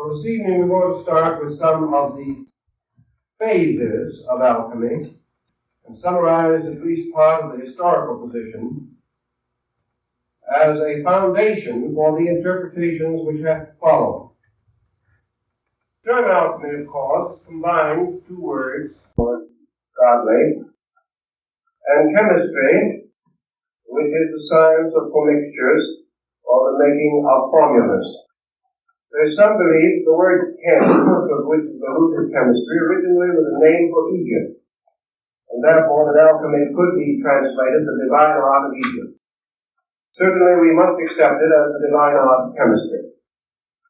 So this evening we're going to start with some of the phases of alchemy and summarize at least part of the historical position as a foundation for the interpretations which have to follow. The term alchemy, of course, combines two words, godly, and chemistry, which is the science of commixtures or the making of formulas. There is some belief the word chem, of which is the root of chemistry, originally was a name for Egypt, and therefore that alchemy could be translated the divine art of Egypt. Certainly we must accept it as the divine art of chemistry,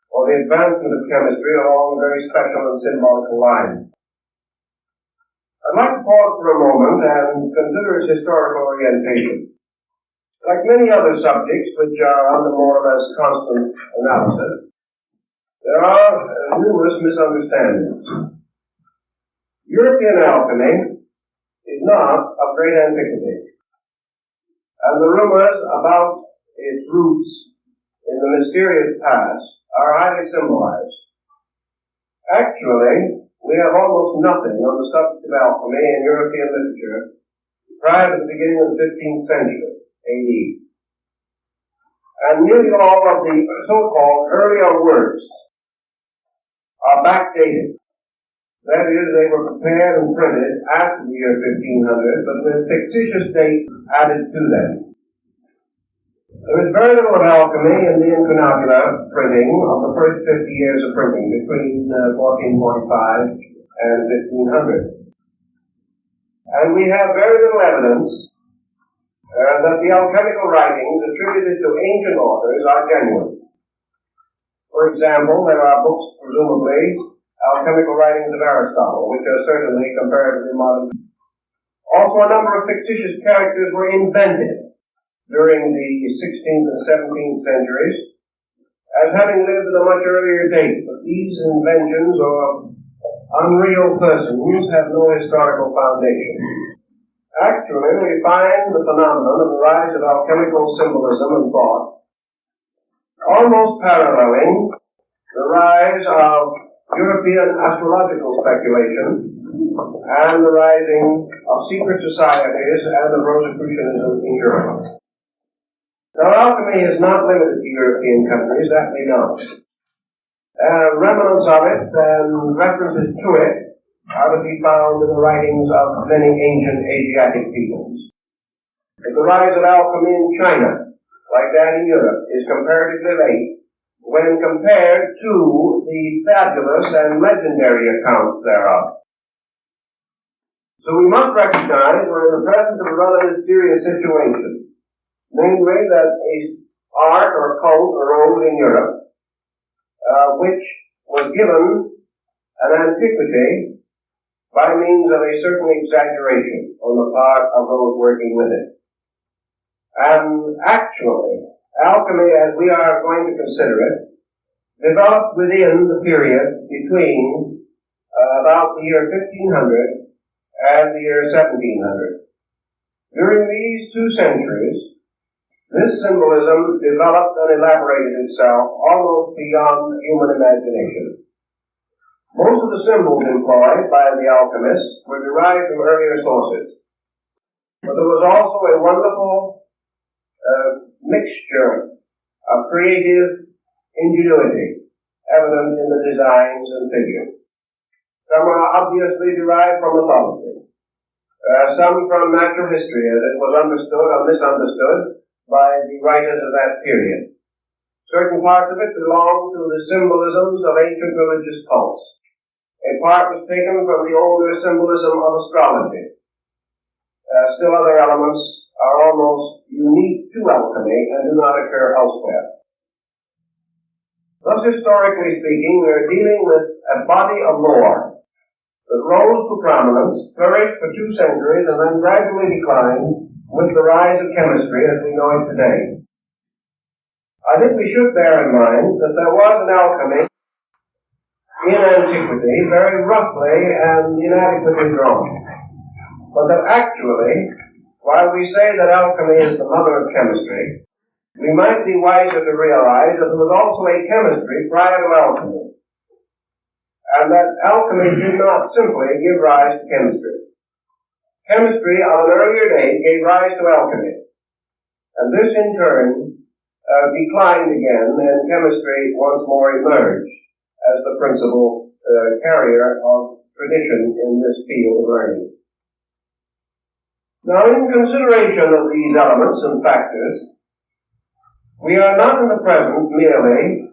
or the advancement of chemistry along a very special and symbolical line. I'd like to pause for a moment and consider its historical orientation. Like many other subjects which are under more or less constant analysis, there are numerous misunderstandings. European alchemy is not of great antiquity, and the rumors about its roots in the mysterious past are highly symbolized. Actually, we have almost nothing on the subject of alchemy in European literature prior to the beginning of the 15th century AD. And nearly all of the so-called earlier works are backdated. That is, they were prepared and printed after the year 1500, but with fictitious dates added to them. There is very little of alchemy in the incunabular printing of the first 50 years of printing, between 1445 and 1500. And we have very little evidence that the alchemical writings attributed to ancient authors are genuine. For example, there are books, presumably, alchemical writings of Aristotle, which are certainly comparatively modern. Also, a number of fictitious characters were invented during the 16th and 17th centuries as having lived at a much earlier date, but these inventions or unreal persons have no historical foundation. Actually, we find the phenomenon of the rise of alchemical symbolism and thought almost paralleling the rise of European astrological speculation and the rising of secret societies and of Rosicrucianism in Europe. Now, alchemy is not limited to European countries, that we know. Remnants of it and references to it are to be found in the writings of many ancient Asiatic peoples. The rise of alchemy in China, like that in Europe, is comparatively late when compared to the fabulous and legendary accounts thereof. So we must recognize we're in the presence of a rather mysterious situation, namely that a art or cult arose in Europe, which was given an antiquity by means of a certain exaggeration on the part of those working with it. And actually, alchemy, as we are going to consider it, developed within the period between about the year 1500 and the year 1700. During these 2 centuries, this symbolism developed and elaborated itself almost beyond human imagination. Most of the symbols employed by the alchemists were derived from earlier sources, but there was also a wonderful mixture of creative ingenuity evident in the designs and figures. Some are obviously derived from mythology, some from natural history as it was understood or misunderstood by the writers of that period. Certain parts of it belong to the symbolisms of ancient religious cults. A part was taken from the older symbolism of astrology. Still other elements are almost unique to alchemy and do not occur elsewhere. Thus, historically speaking, we are dealing with a body of lore that rose to prominence, flourished for 2 centuries, and then gradually declined with the rise of chemistry as we know it today. I think we should bear in mind that there was an alchemy in antiquity, very roughly and inadequately drawn, but that actually, while we say that alchemy is the mother of chemistry, we might be wiser to realize that there was also a chemistry prior to alchemy, and that alchemy did not simply give rise to chemistry. Chemistry, on an earlier date, gave rise to alchemy, and this in turn declined again, and chemistry once more emerged as the principal carrier of tradition in this field of learning. Now, in consideration of these elements and factors, we are not in the presence merely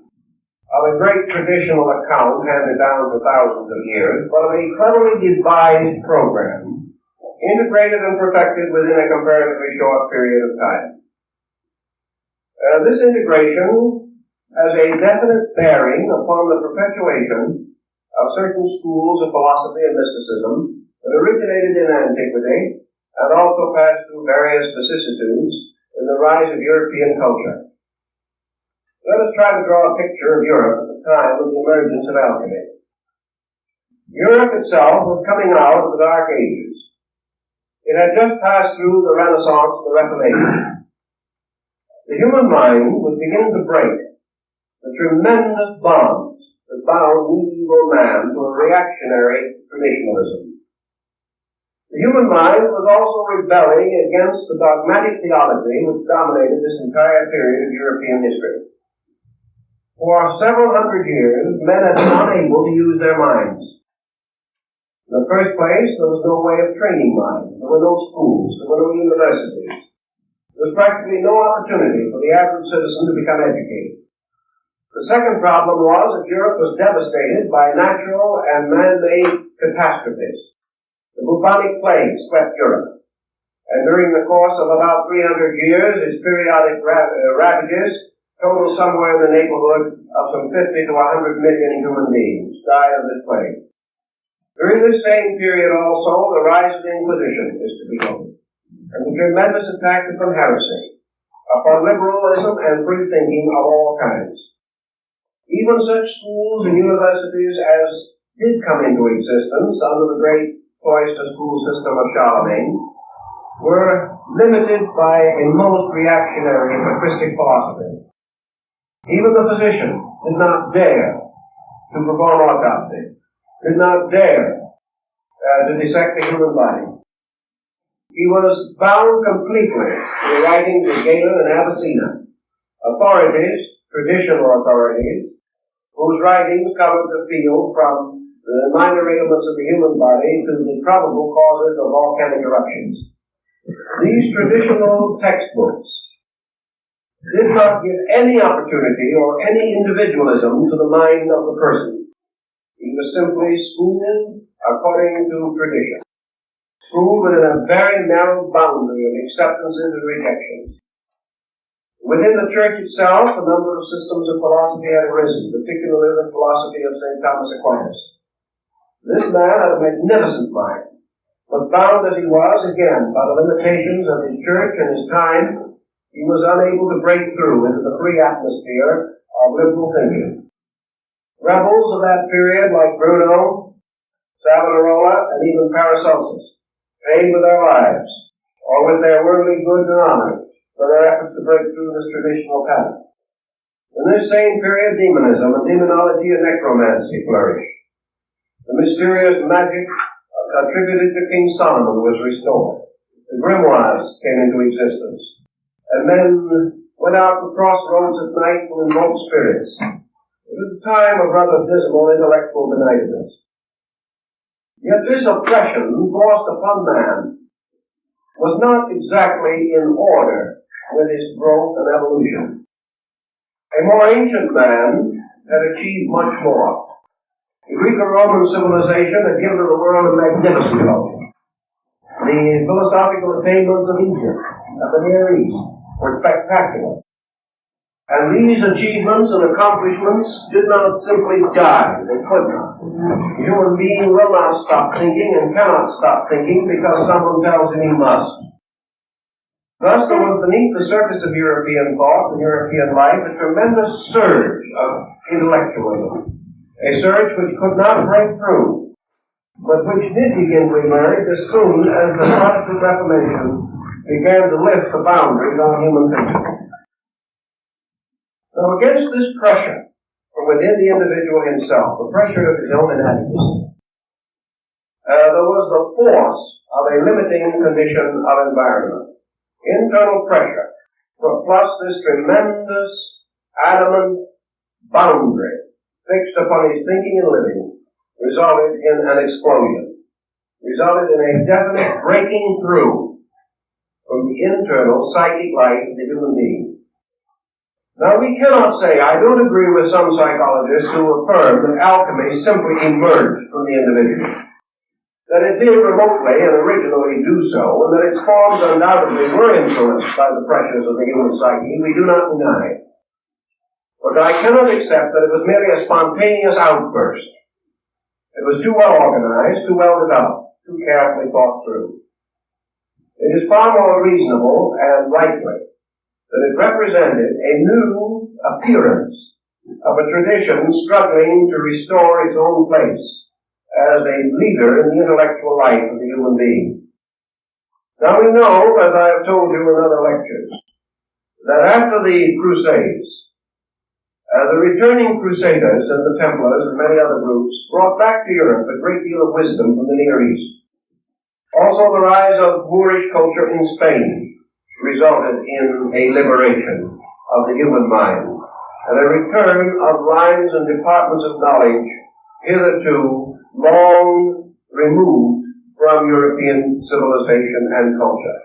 of a great traditional account handed down for thousands of years, but of a cleverly devised program, integrated and perfected within a comparatively short period of time. This integration has a definite bearing upon the perpetuation of certain schools of philosophy and mysticism that originated in antiquity and also passed through various vicissitudes in the rise of European culture. Let us try to draw a picture of Europe at the time of the emergence of alchemy. Europe itself was coming out of the Dark Ages. It had just passed through the Renaissance and the Reformation. The human mind was beginning to break the tremendous bonds that bound medieval man to a reactionary traditionalism. The human mind was also rebelling against the dogmatic theology which dominated this entire period of European history. For several hundred years, men had been unable to use their minds. In the first place, there was no way of training minds. There were no schools. There were no universities. There was practically no opportunity for the average citizen to become educated. The second problem was that Europe was devastated by natural and man-made catastrophes. The bubonic plague swept Europe, and during the course of about 300 years, its periodic ravages totaled somewhere in the neighborhood of some 50 to 100 million human beings died of this plague. During this same period also, the rise of the Inquisition is to be noted, and the tremendous attack upon heresy, upon liberalism and free thinking of all kinds. Even such schools and universities as did come into existence under the great cloister school system of Charlemagne were limited by a most reactionary and patristic philosophy. Even the physician did not dare to perform autopsy, did not dare to dissect the human body. He was bound completely to the writings of Galen and Avicenna, authorities, traditional authorities, whose writings covered the field from the minor ailments of the human body to the probable causes of volcanic eruptions. These traditional textbooks did not give any opportunity or any individualism to the mind of the person. He was simply schooled according to tradition, schooled within a very narrow boundary of acceptances and rejections. Within the church itself, a number of systems of philosophy had arisen, particularly the philosophy of St. Thomas Aquinas. This man had a magnificent mind, but bound as he was, again, by the limitations of his church and his time, he was unable to break through into the free atmosphere of liberal thinking. Rebels of that period, like Bruno, Savonarola, and even Paracelsus, paid with their lives, or with their worldly goods and honors, for their efforts to break through this traditional pattern. In this same period, demonism and demonology and necromancy flourished. The mysterious magic attributed to King Solomon was restored. The grimoires came into existence, and men went out to crossroads at night to invoke spirits. It was a time of rather dismal intellectual benightness. Yet this oppression forced upon man was not exactly in order with his growth and evolution. A more ancient man had achieved much more. The Greco-Roman civilization had given to the world a magnificent culture. The philosophical attainments of Egypt and the Near East were spectacular. And these achievements and accomplishments did not simply die. They could not. The human being will not stop thinking and cannot stop thinking because someone tells him he must. Thus, there was beneath the surface of European thought and European life a tremendous surge of intellectualism. A surge which could not break through, but which did begin to emerge as soon as the Protestant Reformation began to lift the boundaries on human thinking. Now, against this pressure from within the individual himself, the pressure of his own inadequacy. There was the force of a limiting condition of environment. Internal pressure, plus this tremendous, adamant boundary fixed upon his thinking and living, resulted in an explosion, resulted in a definite breaking through from the internal psychic life of the human being. Now, we cannot say, I don't agree with some psychologists who affirm that alchemy simply emerged from the individual. That it did remotely and originally do so, and that its forms undoubtedly were influenced by the pressures of the human psyche, we do not deny. But I cannot accept that it was merely a spontaneous outburst. It was too well organized, too well developed, too carefully thought through. It is far more reasonable and likely that it represented a new appearance of a tradition struggling to restore its own place as a leader in the intellectual life of the human being. Now we know, as I have told you in other lectures, that after the Crusades, the returning Crusaders and the Templars and many other groups brought back to Europe a great deal of wisdom from the Near East. Also the rise of Moorish culture in Spain resulted in a liberation of the human mind and a return of lines and departments of knowledge hitherto long removed from European civilization and culture.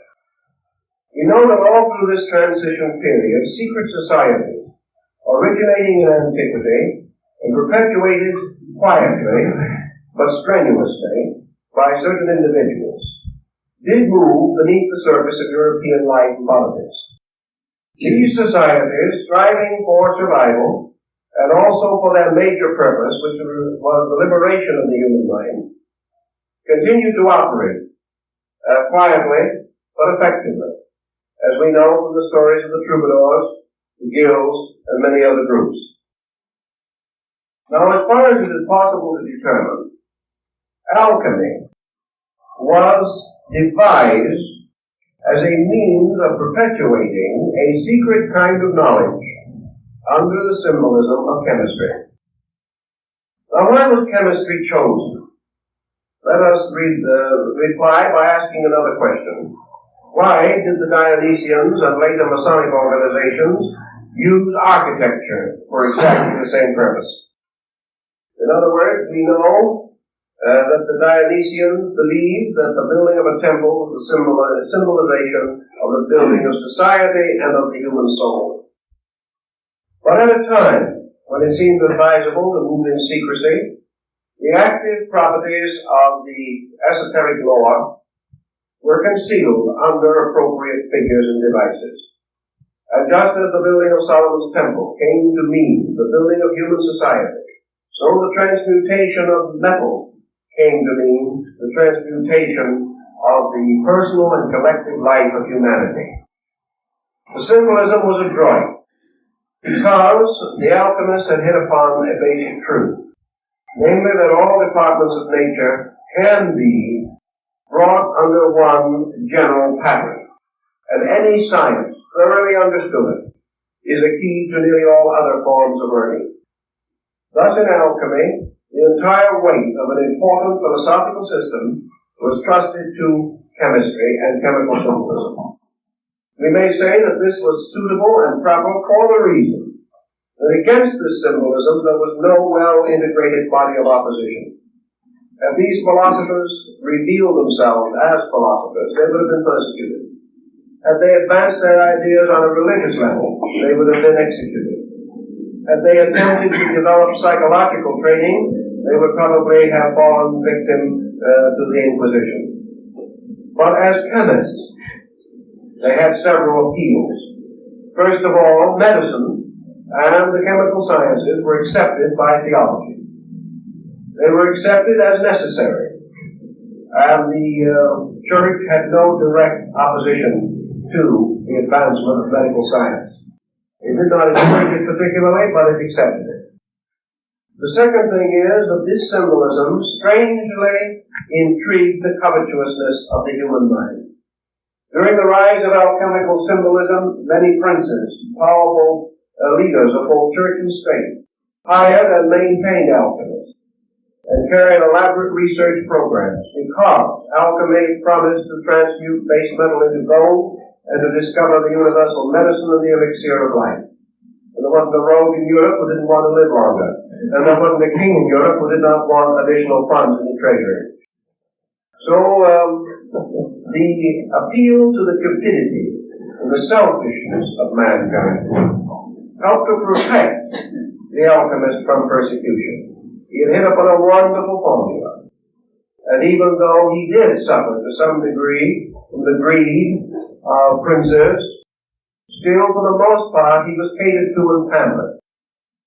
You know that all through this transition period, secret societies, originating in antiquity and perpetuated quietly but strenuously by certain individuals, did move beneath the surface of European life and politics. These societies, striving for survival, and also for their major purpose, which was the liberation of the human mind, continued to operate quietly but effectively, as we know from the stories of the troubadours, the guilds, and many other groups. Now, as far as it is possible to determine, alchemy was devised as a means of perpetuating a secret kind of knowledge under the symbolism of chemistry. Now, why was chemistry chosen? Let us reply by asking another question. Why did the Dionysians and later Masonic organizations use architecture for exactly the same purpose? In other words, we know that the Dionysians believed that the building of a temple was a symbolization of the building of society and of the human soul. But at a time when it seemed advisable to move in secrecy, the active properties of the esoteric lore were concealed under appropriate figures and devices. And just as the building of Solomon's temple came to mean the building of human society, so the transmutation of metal came to mean the transmutation of the personal and collective life of humanity. The symbolism was adroit because the alchemist had hit upon a basic truth, namely that all departments of nature can be brought under one general pattern, and any science thoroughly understood is a key to nearly all other forms of learning. Thus in alchemy, the entire weight of an important philosophical system was trusted to chemistry and chemical symbolism. We may say that this was suitable and proper for the reason that against this symbolism there was no well-integrated body of opposition. If these philosophers revealed themselves as philosophers, they would have been persecuted. Had they advanced their ideas on a religious level, they would have been executed. Had they attempted to develop psychological training, they would probably have fallen victim to the Inquisition. But as chemists, they had several appeals. First of all, medicine and the chemical sciences were accepted by theology. They were accepted as necessary, and the Church had no direct opposition to the advancement of medical science. It did not encourage it particularly, but it accepted it. The second thing is that this symbolism strangely intrigued the covetousness of the human mind. During the rise of alchemical symbolism, many princes, powerful leaders of both church and state, hired and maintained alchemists, and carried elaborate research programs because alchemy promised to transmute base metal into gold and to discover the universal medicine and the elixir of life. And there wasn't a rogue in Europe who didn't want to live longer. And there wasn't a king in Europe who did not want additional funds in the treasury. So, the appeal to the cupidity and the selfishness of mankind helped to protect the alchemist from persecution. He had hit upon a wonderful formula. And even though he did suffer to some degree from the greed of princes, still for the most part he was catered to and pampered.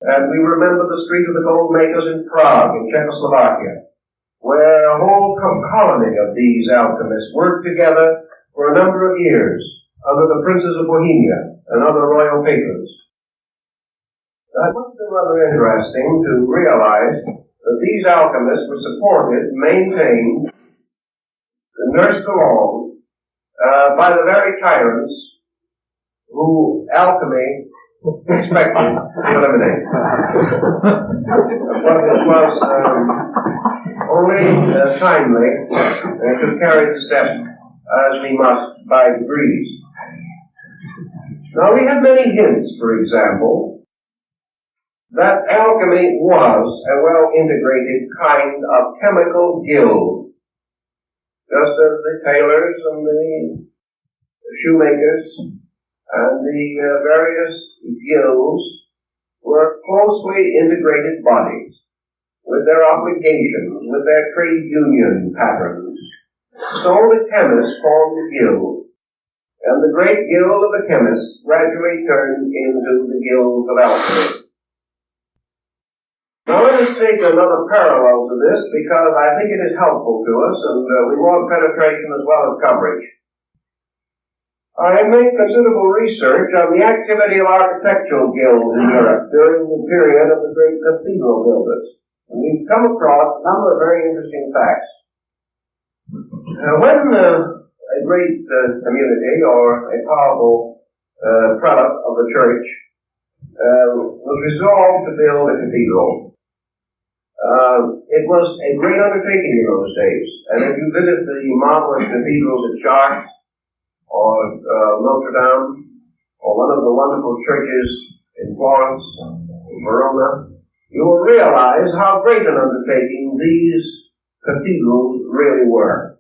And we remember the Street of the Gold Makers in Prague, in Czechoslovakia, where a whole colony of these alchemists worked together for a number of years under the princes of Bohemia and other royal patrons. It must have been rather interesting to realize that these alchemists were supported, maintained, and nursed along by the very tyrants who alchemy expected to eliminate. But it was only timely to carry the step as we must by degrees. Now we have many hints, for example, that alchemy was a well-integrated kind of chemical guild, just as the tailors and the shoemakers and the various guilds were closely integrated bodies with their obligations, with their trade union patterns. So the chemists formed a guild, and the great guild of the chemists gradually turned into the guild of alchemy. Now let us take another parallel to this because I think it is helpful to us and we want penetration as well as coverage. I made considerable research on the activity of architectural guilds in Europe during the period of the great cathedral builders. And we've come across a number of very interesting facts. When a great community or a powerful prelate of the church was resolved to build a cathedral, it was a great undertaking in those days. And if you visit the marvelous cathedrals at Chartres or Notre Dame or one of the wonderful churches in Florence, Verona, you will realize how great an undertaking these cathedrals really were.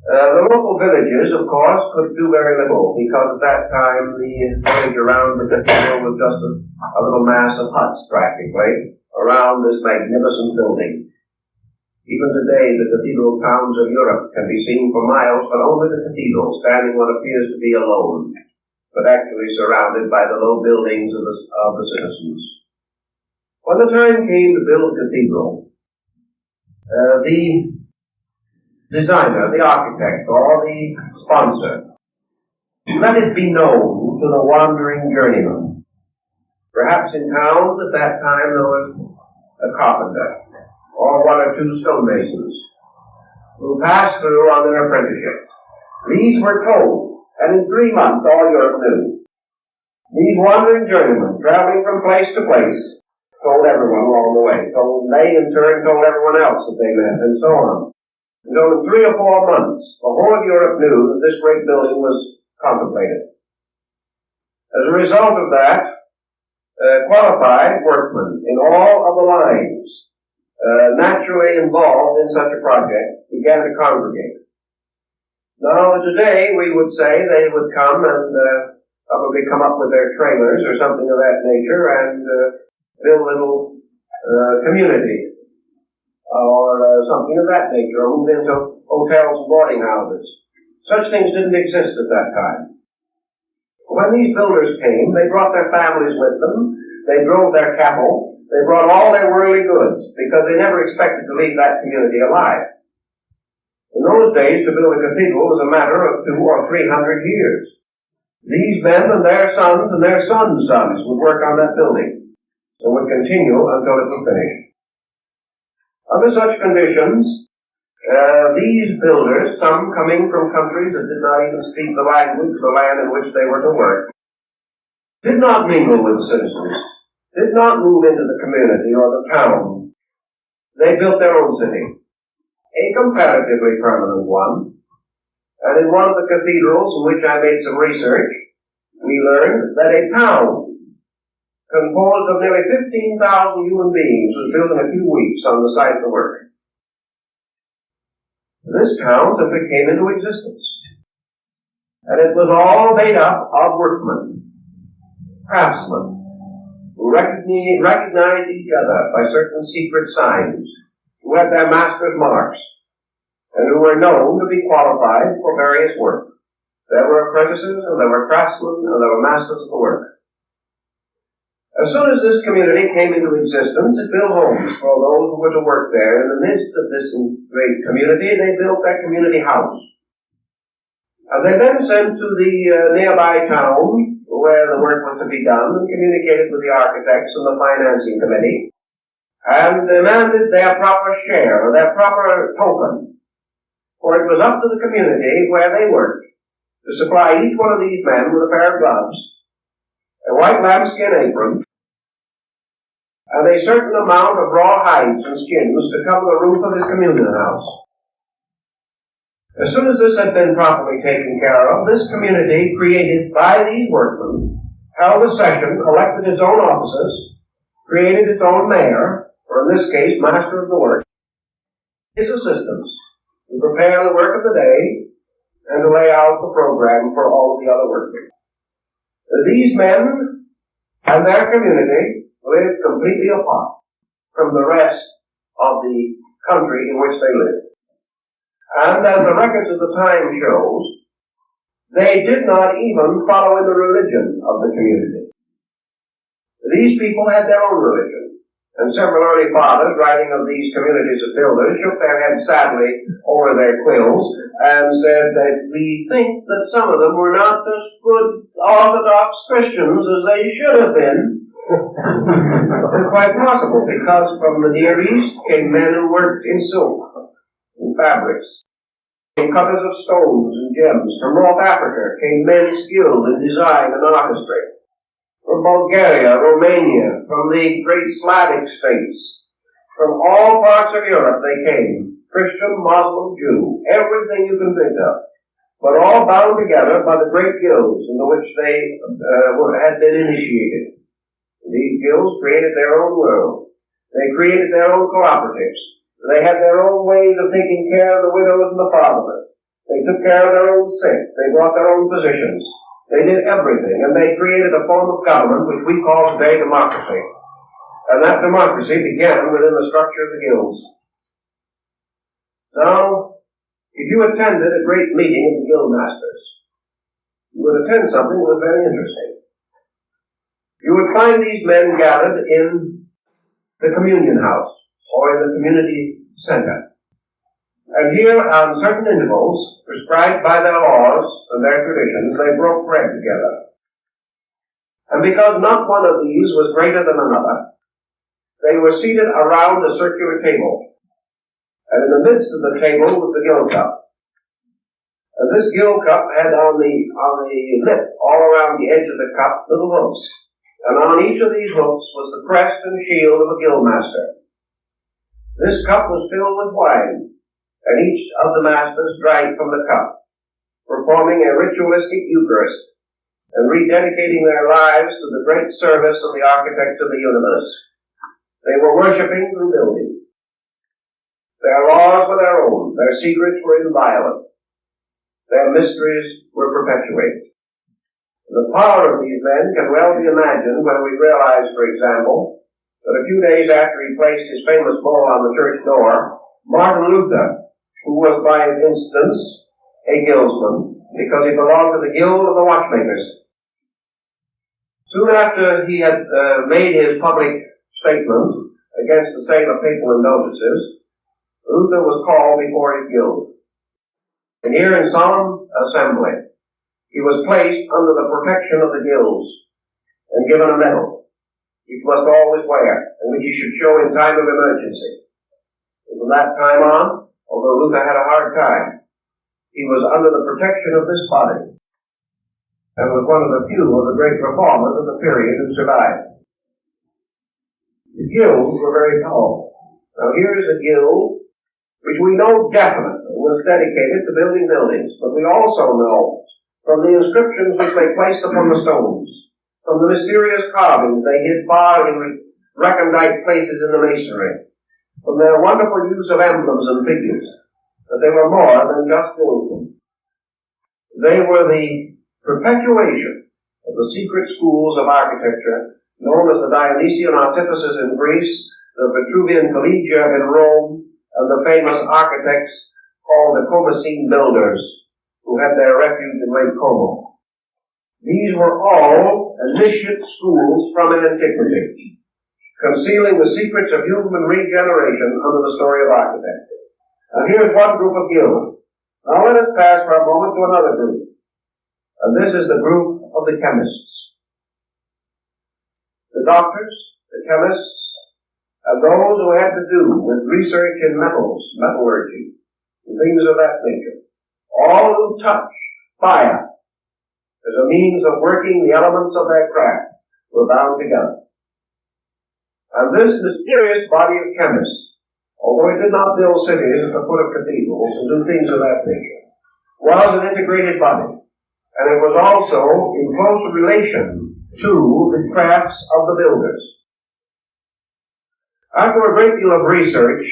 The local villages, of course, could do very little because at that time the village around the cathedral was just a little mass of huts, practically, around this magnificent building. Even today, the cathedral towns of Europe can be seen for miles, but only the cathedral, standing what appears to be alone, but actually surrounded by the low buildings of the citizens. When the time came to build a cathedral, the designer, the architect, or the sponsor, let it be known to the wandering journeyman. Perhaps in towns at that time there was a carpenter, or one or two stonemasons, who passed through on their apprenticeships. These were told, and in 3 months all Europe knew. These wandering journeymen, traveling from place to place, told everyone along the way, they in turn told everyone else that they met, and so on. And so in 3 or 4 months, the whole of Europe knew that this great building was contemplated. As a result of that, qualified workmen in all of the lines naturally involved in such a project began to congregate. Now today we would say they would come and probably come up with their trailers or something of that nature and build a little community or something of that nature, or move into hotels and boarding houses. Such things didn't exist at that time. When these builders came, they brought their families with them, they drove their cattle, they brought all their worldly goods, because they never expected to leave that community alive. In those days, to build a cathedral was a matter of 200 or 300 years. These men and their sons and their sons' sons would work on that building, and would continue until it was finished. Under such conditions, these builders, some coming from countries that did not even speak the language of the land in which they were to work, did not mingle with the citizens. did not move into the community or the town. They built their own city, a comparatively permanent one. And in one of the cathedrals in which I made some research, we learned that a town composed of nearly 15,000 human beings was built in a few weeks on the site of the work. This town simply came into existence. And it was all made up of workmen, craftsmen, who recognized each other by certain secret signs, who had their master's marks, and who were known to be qualified for various work. There were apprentices, and there were craftsmen, and there were masters of the work. As soon as this community came into existence, it built homes for those who were to work there. In the midst of this great community, they built their community house. And they then sent to the nearby town where the work was to be done and communicated with the architects and the financing committee and demanded their proper share, or their proper token. For it was up to the community where they worked to supply each one of these men with a pair of gloves, a white lambskin apron, and a certain amount of raw hides and skins to cover the roof of his communion house. As soon as this had been properly taken care of, this community, created by these workmen, held a session, collected its own officers, created its own mayor, or in this case, master of the work, his assistants, to prepare the work of the day and to lay out the program for all of the other workmen. These men and their community lived completely apart from the rest of the country in which they lived. And as the records of the time shows, they did not even follow in the religion of the community. These people had their own religion, and several early fathers, writing of these communities of builders, shook their heads sadly over their quills and said that we think that some of them were not as good Orthodox Christians as they should have been. It's quite possible, because from the Near East came men who worked in silk and fabrics, came cutters of stones and gems. From North Africa came men skilled in design and artistry. From Bulgaria, Romania, from the great Slavic states, from all parts of Europe they came, Christian, Muslim, Jew, everything you can think of, but all bound together by the great guilds into which they had been initiated. These guilds created their own world. They created their own cooperatives. They had their own ways of taking care of the widows and the fatherless. They took care of their own sick. They brought their own physicians. They did everything, and they created a form of government which we call today democracy. And that democracy began within the structure of the guilds. Now, if you attended a great meeting of the guild masters, you would attend something that was very interesting. You would find these men gathered in the communion house, or in the community center. And here, on certain intervals, prescribed by their laws and their traditions, they broke bread together. And because not one of these was greater than another, they were seated around a circular table. And in the midst of the table was the gill cup. And this gill cup had on the lip, all around the edge of the cup, little hooks. And on each of these hooks was the crest and shield of a guild master. This cup was filled with wine, and each of the masters drank from the cup, performing a ritualistic Eucharist and rededicating their lives to the great service of the architect of the universe. They were worshipping through building. Their laws were their own. Their secrets were inviolate. Their mysteries were perpetuated. The power of these men can well be imagined when we realize, for example, that a few days after he placed his famous bull on the church door, Martin Luther, who was by instance a guildsman, because he belonged to the guild of the watchmakers, soon after he had made his public statement against the sale of papal indulgences, Luther was called before his guild. And here in solemn assembly, he was placed under the protection of the guilds and given a medal, which must always wear, and which he should show in time of emergency. And from that time on, although Luther had a hard time, he was under the protection of this body, and was one of the few of the great reformers of the period who survived. The guilds were very powerful. Now here's a guild which we know definitely was dedicated to building buildings, but we also know from the inscriptions which they placed upon the stones, from the mysterious carvings they hid far in recondite places in the masonry, from their wonderful use of emblems and figures, that they were more than just buildings. They were the perpetuation of the secret schools of architecture known as the Dionysian artificers in Greece, the Vitruvian Collegia in Rome, and the famous architects called the Comocene builders, who had their refuge in Lake Como. These were all initiate schools from antiquity, concealing the secrets of human regeneration under the story of architecture. Now here's one group of guilds. Now let us pass for a moment to another group. And this is the group of the chemists. The doctors, the chemists, and those who had to do with research in metals, metallurgy, and things of that nature. All who touched fire as a means of working the elements of their craft were bound together. And this mysterious body of chemists, although it did not build cities at the foot of cathedrals and do things of that nature, was an integrated body. And it was also in close relation to the crafts of the builders. After a great deal of research,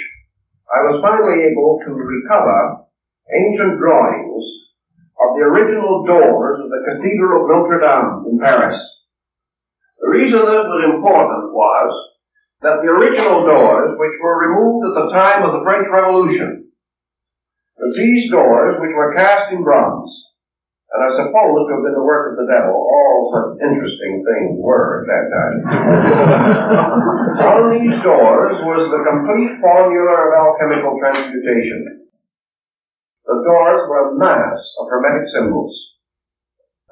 I was finally able to recover ancient drawings of the original doors of the Cathedral of Notre Dame in Paris. The reason this was important was that the original doors, which were removed at the time of the French Revolution, that these doors, which were cast in bronze, and I suppose to have been the work of the devil, all such interesting things were at that time. On these doors was the complete formula of alchemical transmutation. The doors were a mass of hermetic symbols.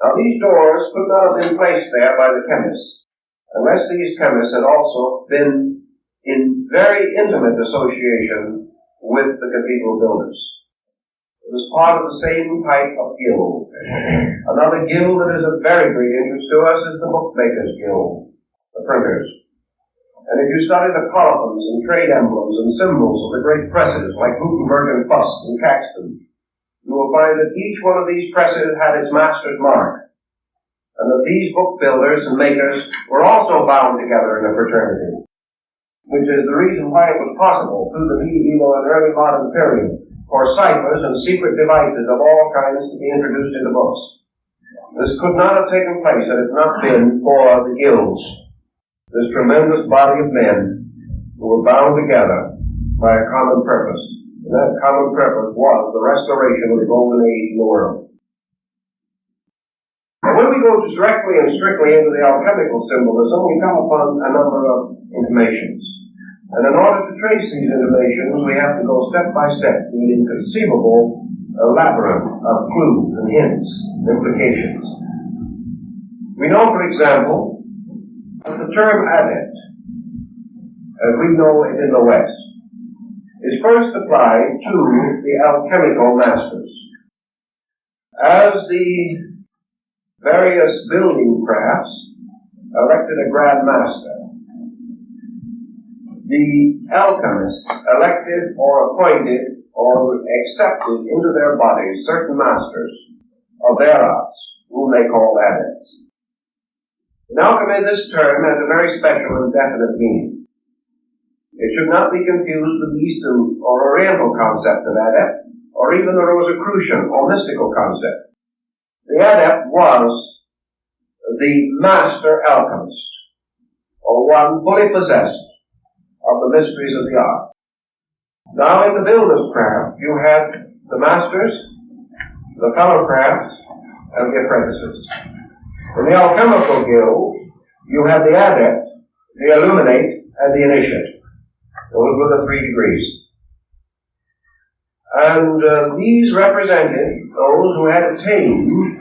Now these doors could not have been placed there by the chemists, unless these chemists had also been in very intimate association with the cathedral builders. It was part of the same type of guild. Another guild that is of very great interest to us is the bookmakers' guild, the printers. And if you study the colophons and trade emblems and symbols of the great presses like Gutenberg and Fust and Caxton, you will find that each one of these presses had its master's mark, and that these book builders and makers were also bound together in a fraternity, which is the reason why it was possible through the medieval and early modern period for ciphers and secret devices of all kinds to be introduced into books. This could not have taken place had it not been for the guilds, this tremendous body of men who were bound together by a common purpose. And that common purpose was the restoration of the golden age in the world. Now, when we go directly and strictly into the alchemical symbolism, we come upon a number of intimations. And in order to trace these intimations, we have to go step by step through an inconceivable labyrinth of clues and hints and implications. We know, for example, that the term adept, as we know it in the West, is first applied to the alchemical masters. As the various building crafts elected a grand master, the alchemists elected or appointed or accepted into their bodies certain masters of their arts, whom they called adepts. In alchemy, this term has a very special and definite meaning. It should not be confused with the Eastern or Oriental concept of adept, or even the Rosicrucian or mystical concept. The adept was the master alchemist, or one fully possessed of the mysteries of the art. Now in the builder's craft, you had the masters, the fellow crafts, and the apprentices. In the alchemical guild, you had the adept, the illuminate, and the initiate. Those were the 3 degrees. And these represented those who had attained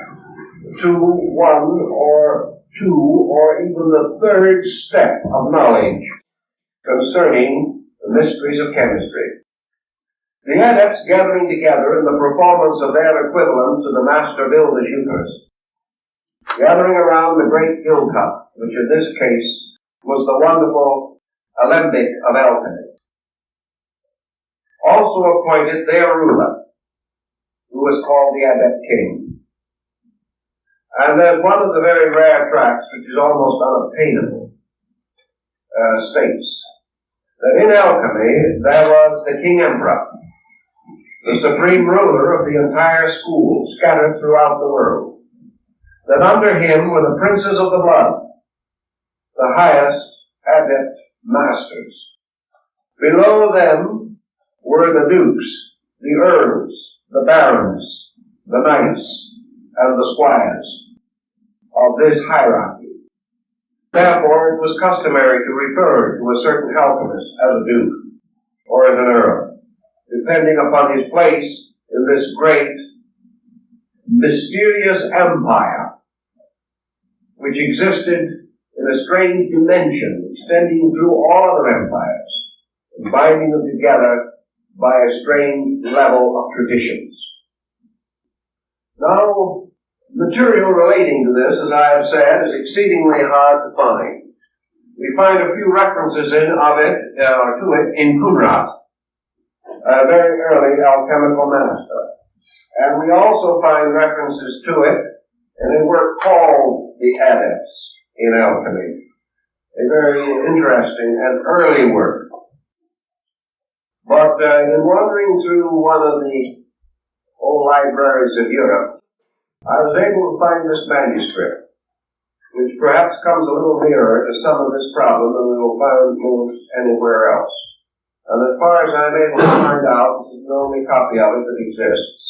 to 1 or 2 or even the 3rd step of knowledge concerning the mysteries of chemistry. The adepts gathering together in the performance of their equivalent to the master builder's Eucharist, gathering around the great gill cup, which in this case was the wonderful alembic of alchemy. Also appointed their ruler, who was called the Adept King. And there's one of the very rare tracts, which is almost unobtainable, states that in alchemy there was the King Emperor, the supreme ruler of the entire school, scattered throughout the world. That under him were the princes of the blood, the highest adept masters. Below them were the dukes, the earls, the barons, the knights, and the squires of this hierarchy. Therefore, it was customary to refer to a certain alchemist as a duke or as an earl, depending upon his place in this great, mysterious empire, which existed in a strange dimension, extending through all other empires, and binding them together by a strange level of traditions. Now, material relating to this, as I have said, is exceedingly hard to find. We find a few references to it in Kunrat, a very early alchemical master. And we also find references to it in a work called The Adepts in Alchemy, a very interesting and early work. But in wandering through one of the old libraries of Europe, I was able to find this manuscript, which perhaps comes a little nearer to some of this problem than we will find most anywhere else. And as far as I'm able to find out, this is the only copy of it that exists.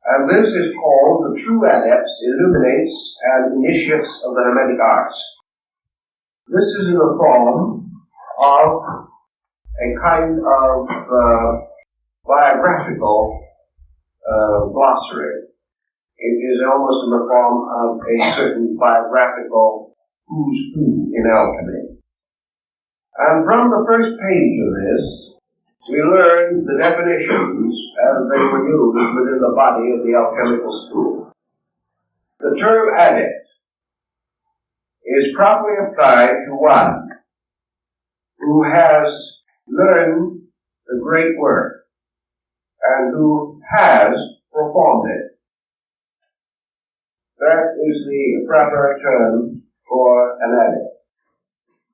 And this is called The True Adepts, Illuminates, and Initiates of the Hermetic Arts. This is in the form of a kind of biographical glossary. It is almost in the form of a certain biographical who's who in alchemy. And from the first page of this, we learn the definitions as they were used within the body of the alchemical school. The term adept is properly applied to one who has learned the great work and who has performed it. That is the proper term for an adept.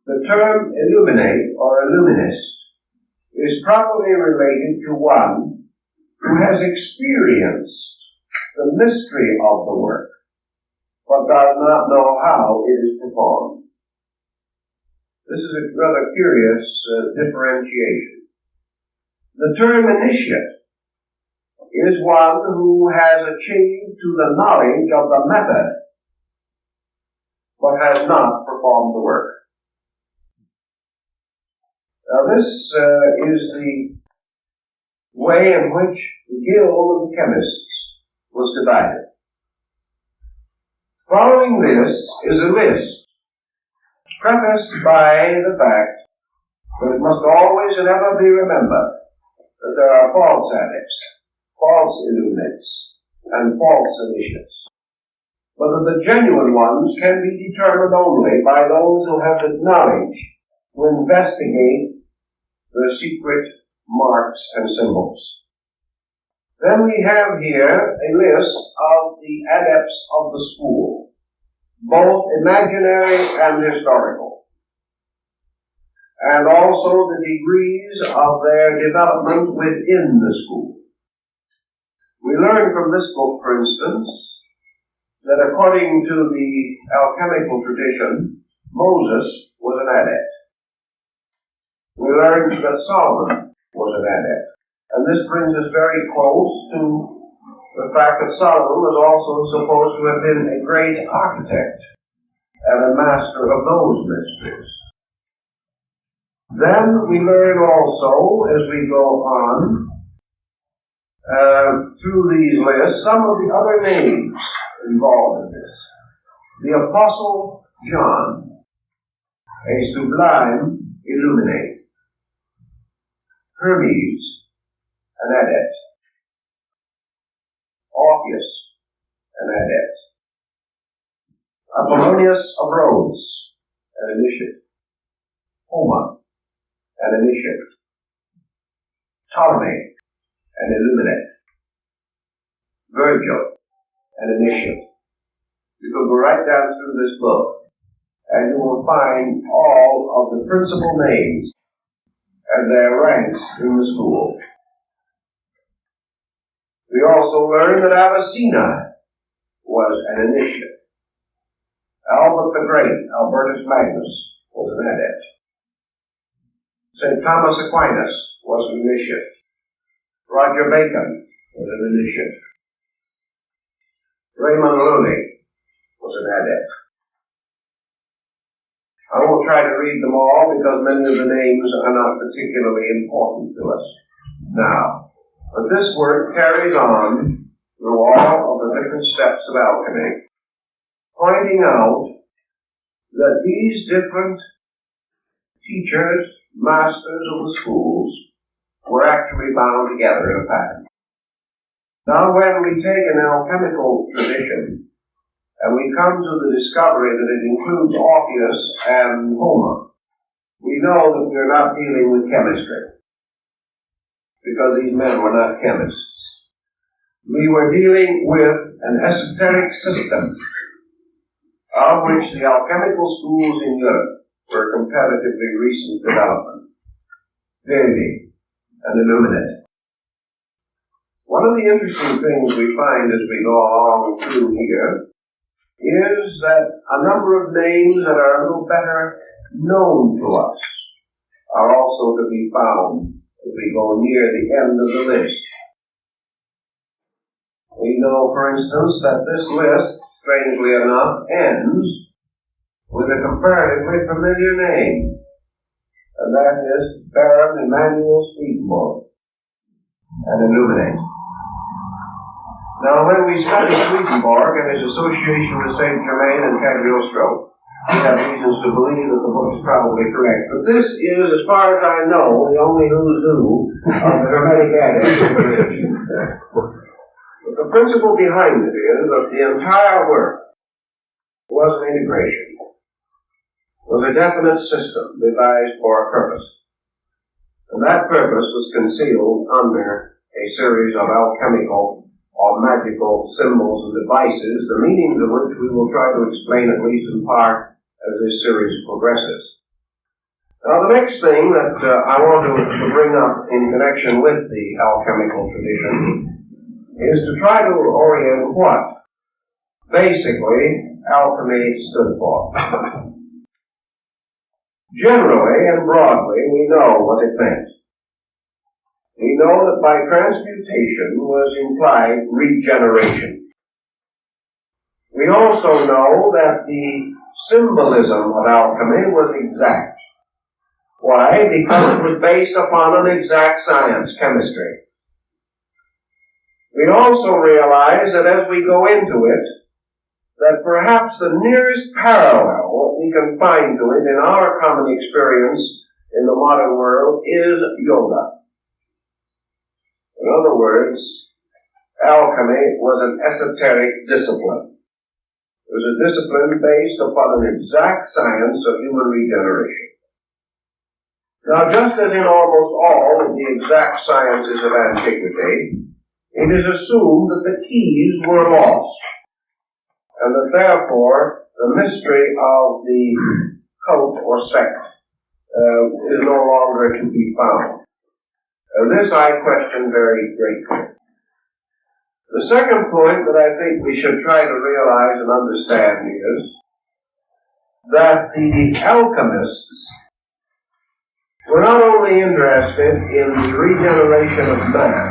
The term illuminate or illuminist is properly related to one who has experienced the mystery of the work, but does not know how it is performed. This is a rather curious differentiation. The term initiate is one who has achieved to the knowledge of the method, but has not performed the work. Now this is the way in which the guild of the chemists was divided. Following this is a list, prefaced by the fact that it must always and ever be remembered that there are false adepts, false illuminates, and false initiates, but that the genuine ones can be determined only by those who have the knowledge to investigate the secret marks and symbols. Then we have here a list of the adepts of the school, both imaginary and historical, and also the degrees of their development within the school. We learn from this book, for instance, that according to the alchemical tradition, Moses was an adept. We learn that Solomon was an adept. And this brings us very close to the fact that Solomon was also supposed to have been a great architect and a master of those mysteries. Then we learn also, as we go on, through these lists, some of the other names involved in this. The Apostle John, a sublime illuminate. Hermes, an adept. Orpheus, an adept. Apollonius of Rhodes, an initiate. Homer, an initiate. Ptolemy, an illuminate. Virgil, an initiate. You can go right down through this book, and you will find all of the principal names and their ranks in the school. We also learn that Avicenna was an initiate. Albert the Great, Albertus Magnus, was an adept. St. Thomas Aquinas was an initiate. Roger Bacon was an initiate. Raymond Lully was an adept. I won't try to read them all because many of the names are not particularly important to us now. But this work carries on through all of the different steps of alchemy, pointing out that these different teachers, masters of the schools, were actually bound together in a pattern. Now when we take an alchemical tradition and we come to the discovery that it includes Orpheus and Homer, we know that we're not dealing with chemistry, because these men were not chemists. We were dealing with an esoteric system of which the alchemical schools in Europe were comparatively recent development. Verdi and Illuminate. One of the interesting things we find as we go along through here is that a number of names that are a little better known to us are also to be found as we go near the end of the list. We know, for instance, that this list, strangely enough, ends with a comparatively familiar name, and that is Baron Emanuel Swedenborg, an illuminate. Now, when we study Swedenborg and his association with Saint Germain and Cagliostro, we have reasons to believe that the book is probably correct. But this is, as far as I know, the only who's who of the Hermetic adepts. But the principle behind it is that the entire work was an integration, was a definite system devised for a purpose. And that purpose was concealed under a series of alchemical or magical symbols and devices, the meanings of which we will try to explain at least in part as this series progresses. Now the next thing that I want to bring up in connection with the alchemical tradition is to try to orient what basically alchemy stood for. Generally and broadly, we know what it meant. We know that by transmutation was implied regeneration. We also know that the symbolism of alchemy was exact. Why? Because it was based upon an exact science, chemistry. We also realize that as we go into it, that perhaps the nearest parallel that we can find to it in our common experience in the modern world is yoga. In other words, alchemy was an esoteric discipline. It was a discipline based upon an exact science of human regeneration. Now, just as in almost all of the exact sciences of antiquity, it is assumed that the keys were lost, and that therefore the mystery of the cult or sect is no longer to be found. This I question very greatly. The second point that I think we should try to realize and understand is that the alchemists were not only interested in the regeneration of man,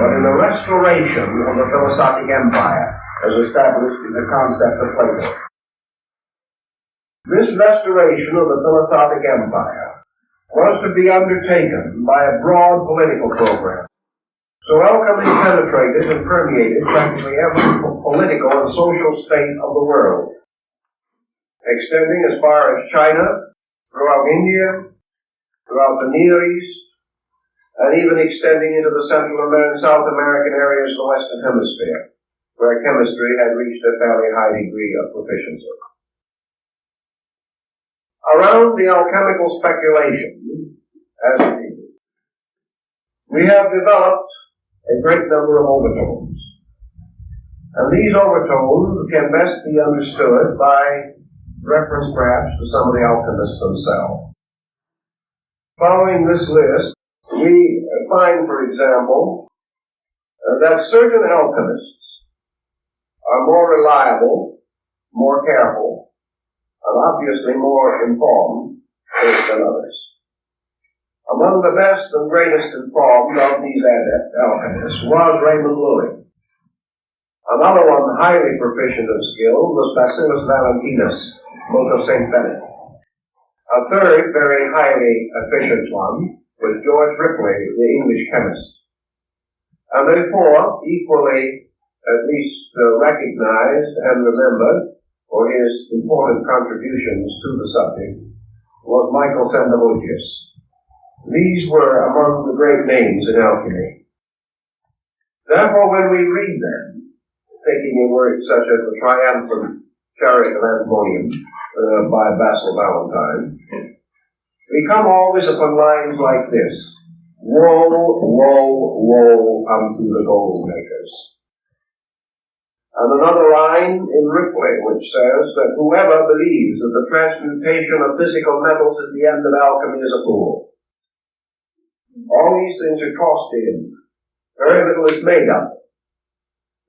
but in the restoration of the philosophic empire as established in the concept of Plato. This restoration of the philosophic empire was to be undertaken by a broad political program. So alchemy penetrated and permeated practically every political and social state of the world, extending as far as China, throughout India, throughout the Near East, and even extending into the Central and South American areas of the Western Hemisphere, where chemistry had reached a fairly high degree of proficiency. Around the alchemical speculation, as we have developed a great number of overtones. And these overtones can best be understood by reference perhaps to some of the alchemists themselves. Following this list, we find, for example, that certain alchemists are more reliable, more careful, and obviously more informed than others. Among the best and greatest informed of these adept alchemists was Raymond Loewy. Another one highly proficient and skilled was Bacillus Valentinus, monk of St. Bennet. A third very highly efficient one was George Ripley, the English chemist. And the fourth, equally at least recognized and remembered for his important contributions to the subject, was Michael Sandavogius. These were among the great names in alchemy. Therefore, when we read them, taking a word such as the triumphant chariot of Antimonium by Basil Valentine, we come always upon lines like this: Woe, woe, woe unto the gold makers. And another line in Ripley which says that whoever believes that the transmutation of physical metals is the end of alchemy is a fool. All these things are tossed in. Very little is made of it,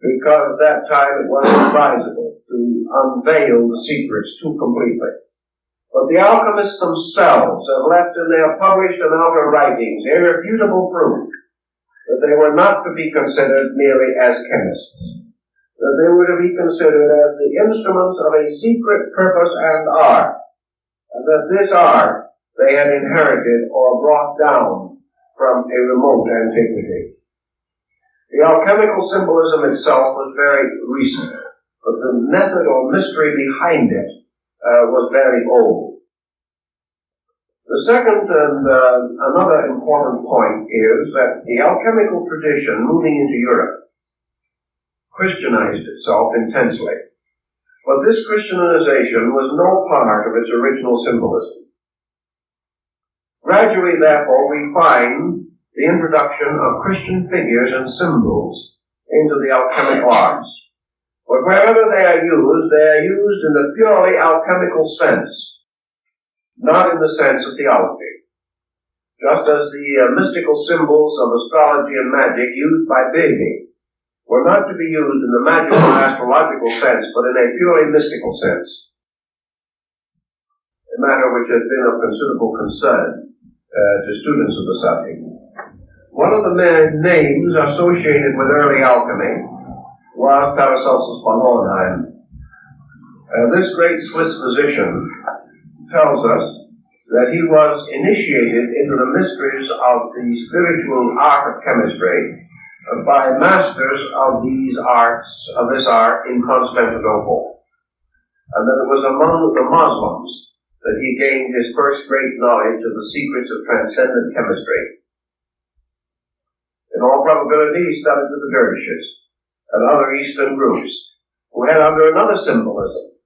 because at that time it was advisable to unveil the secrets too completely. But the alchemists themselves have left in their published and outer writings irrefutable proof that they were not to be considered merely as chemists, that they were to be considered as the instruments of a secret purpose and art, and that this art they had inherited or brought down from a remote antiquity. The alchemical symbolism itself was very recent, but the method or mystery behind it was very old. The second and another important point is that the alchemical tradition moving into Europe Christianized itself intensely, but this Christianization was no part of its original symbolism. Gradually, therefore, we find the introduction of Christian figures and symbols into the alchemical arts. But wherever they are used in the purely alchemical sense, not in the sense of theology. Just as the mystical symbols of astrology and magic used by Bede were not to be used in the magical and astrological sense, but in a purely mystical sense, a matter which has been of considerable concern to students of the subject. One of the names associated with early alchemy was Paracelsus von Hohenheim. This great Swiss physician tells us that he was initiated into the mysteries of the spiritual art of chemistry by masters of this art in Constantinople, and that it was among the Muslims that he gained his first great knowledge of the secrets of transcendent chemistry. In all probability, he studied with the dervishes and other Eastern groups who had under another symbolism,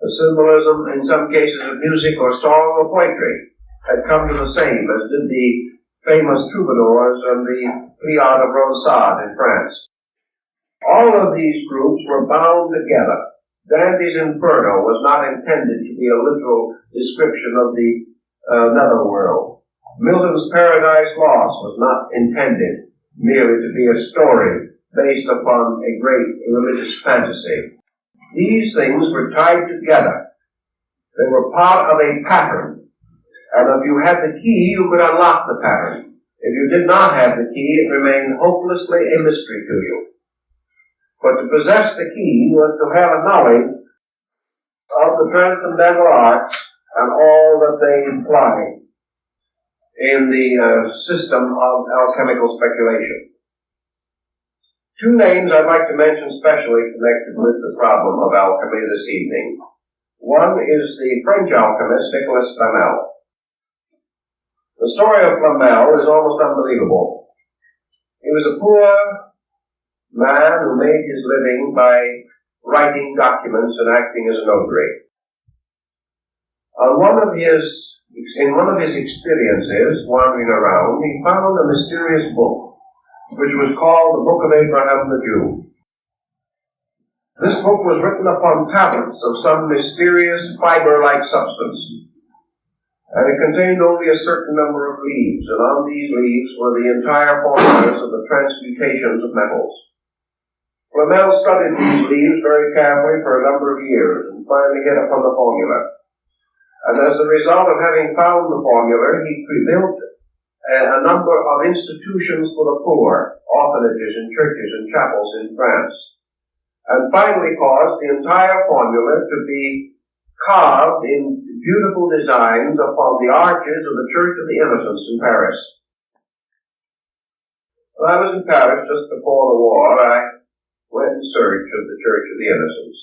a symbolism in some cases of music or song or poetry, had come to the same as did the famous troubadours and the Pliard of Ronsard in France. All of these groups were bound together. Dante's Inferno was not intended to be a literal description of the netherworld. Milton's Paradise Lost was not intended merely to be a story based upon a great religious fantasy. These things were tied together. They were part of a pattern. And if you had the key, you could unlock the pattern. If you did not have the key, it remained hopelessly a mystery to you. But to possess the key was to have a knowledge of the transcendental arts and all that they imply in the system of alchemical speculation. Two names I'd like to mention specially connected with the problem of alchemy this evening. One is the French alchemist Nicolas Flamel. The story of Flamel is almost unbelievable. He was a poor man who made his living by writing documents and acting as a notary. In one of his experiences, wandering around, he found a mysterious book, which was called the Book of Abraham the Jew. This book was written upon tablets of some mysterious fiber-like substance, and it contained only a certain number of leaves, and on these leaves were the entire formulas of the transmutations of metals. Flamel studied these leaves very carefully for a number of years, and finally hit upon the formula. And as a result of having found the formula, he built a number of institutions for the poor, orphanages and churches and chapels in France, and finally caused the entire formula to be carved in beautiful designs upon the arches of the Church of the Innocents in Paris. When I was in Paris just before the war, I went in search of the Church of the Innocents.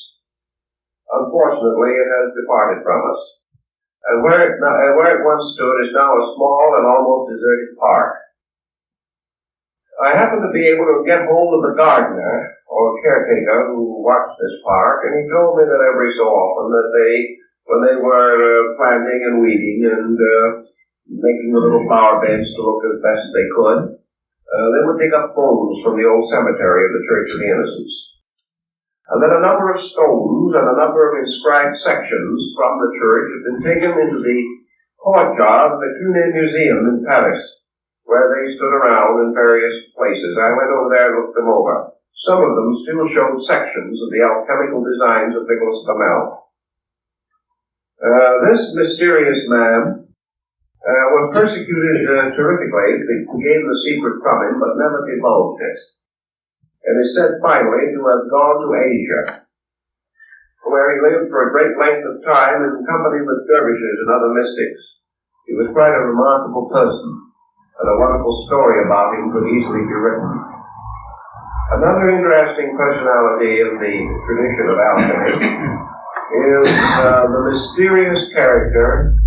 Unfortunately, it has departed from us, and where it once stood is now a small and almost deserted park. I happened to be able to get hold of the gardener, or caretaker, who watched this park, and he told me that every so often that when they were planting and weeding and making the little flower beds to look as best they could, they would dig up bones from the old cemetery of the Church of the Innocents. And then a number of stones and a number of inscribed sections from the church had been taken into the courtyard of the Cluny Museum in Paris, where they stood around in various places. I went over there and looked them over. Some of them still showed sections of the alchemical designs of Nicolas Flamel. This mysterious man was persecuted terrifically. They gave the secret from him, but never divulged it. And is said finally to have gone to Asia, where he lived for a great length of time in company with dervishes and other mystics. He was quite a remarkable person, and a wonderful story about him could easily be written. Another interesting personality in the tradition of alchemy is the mysterious character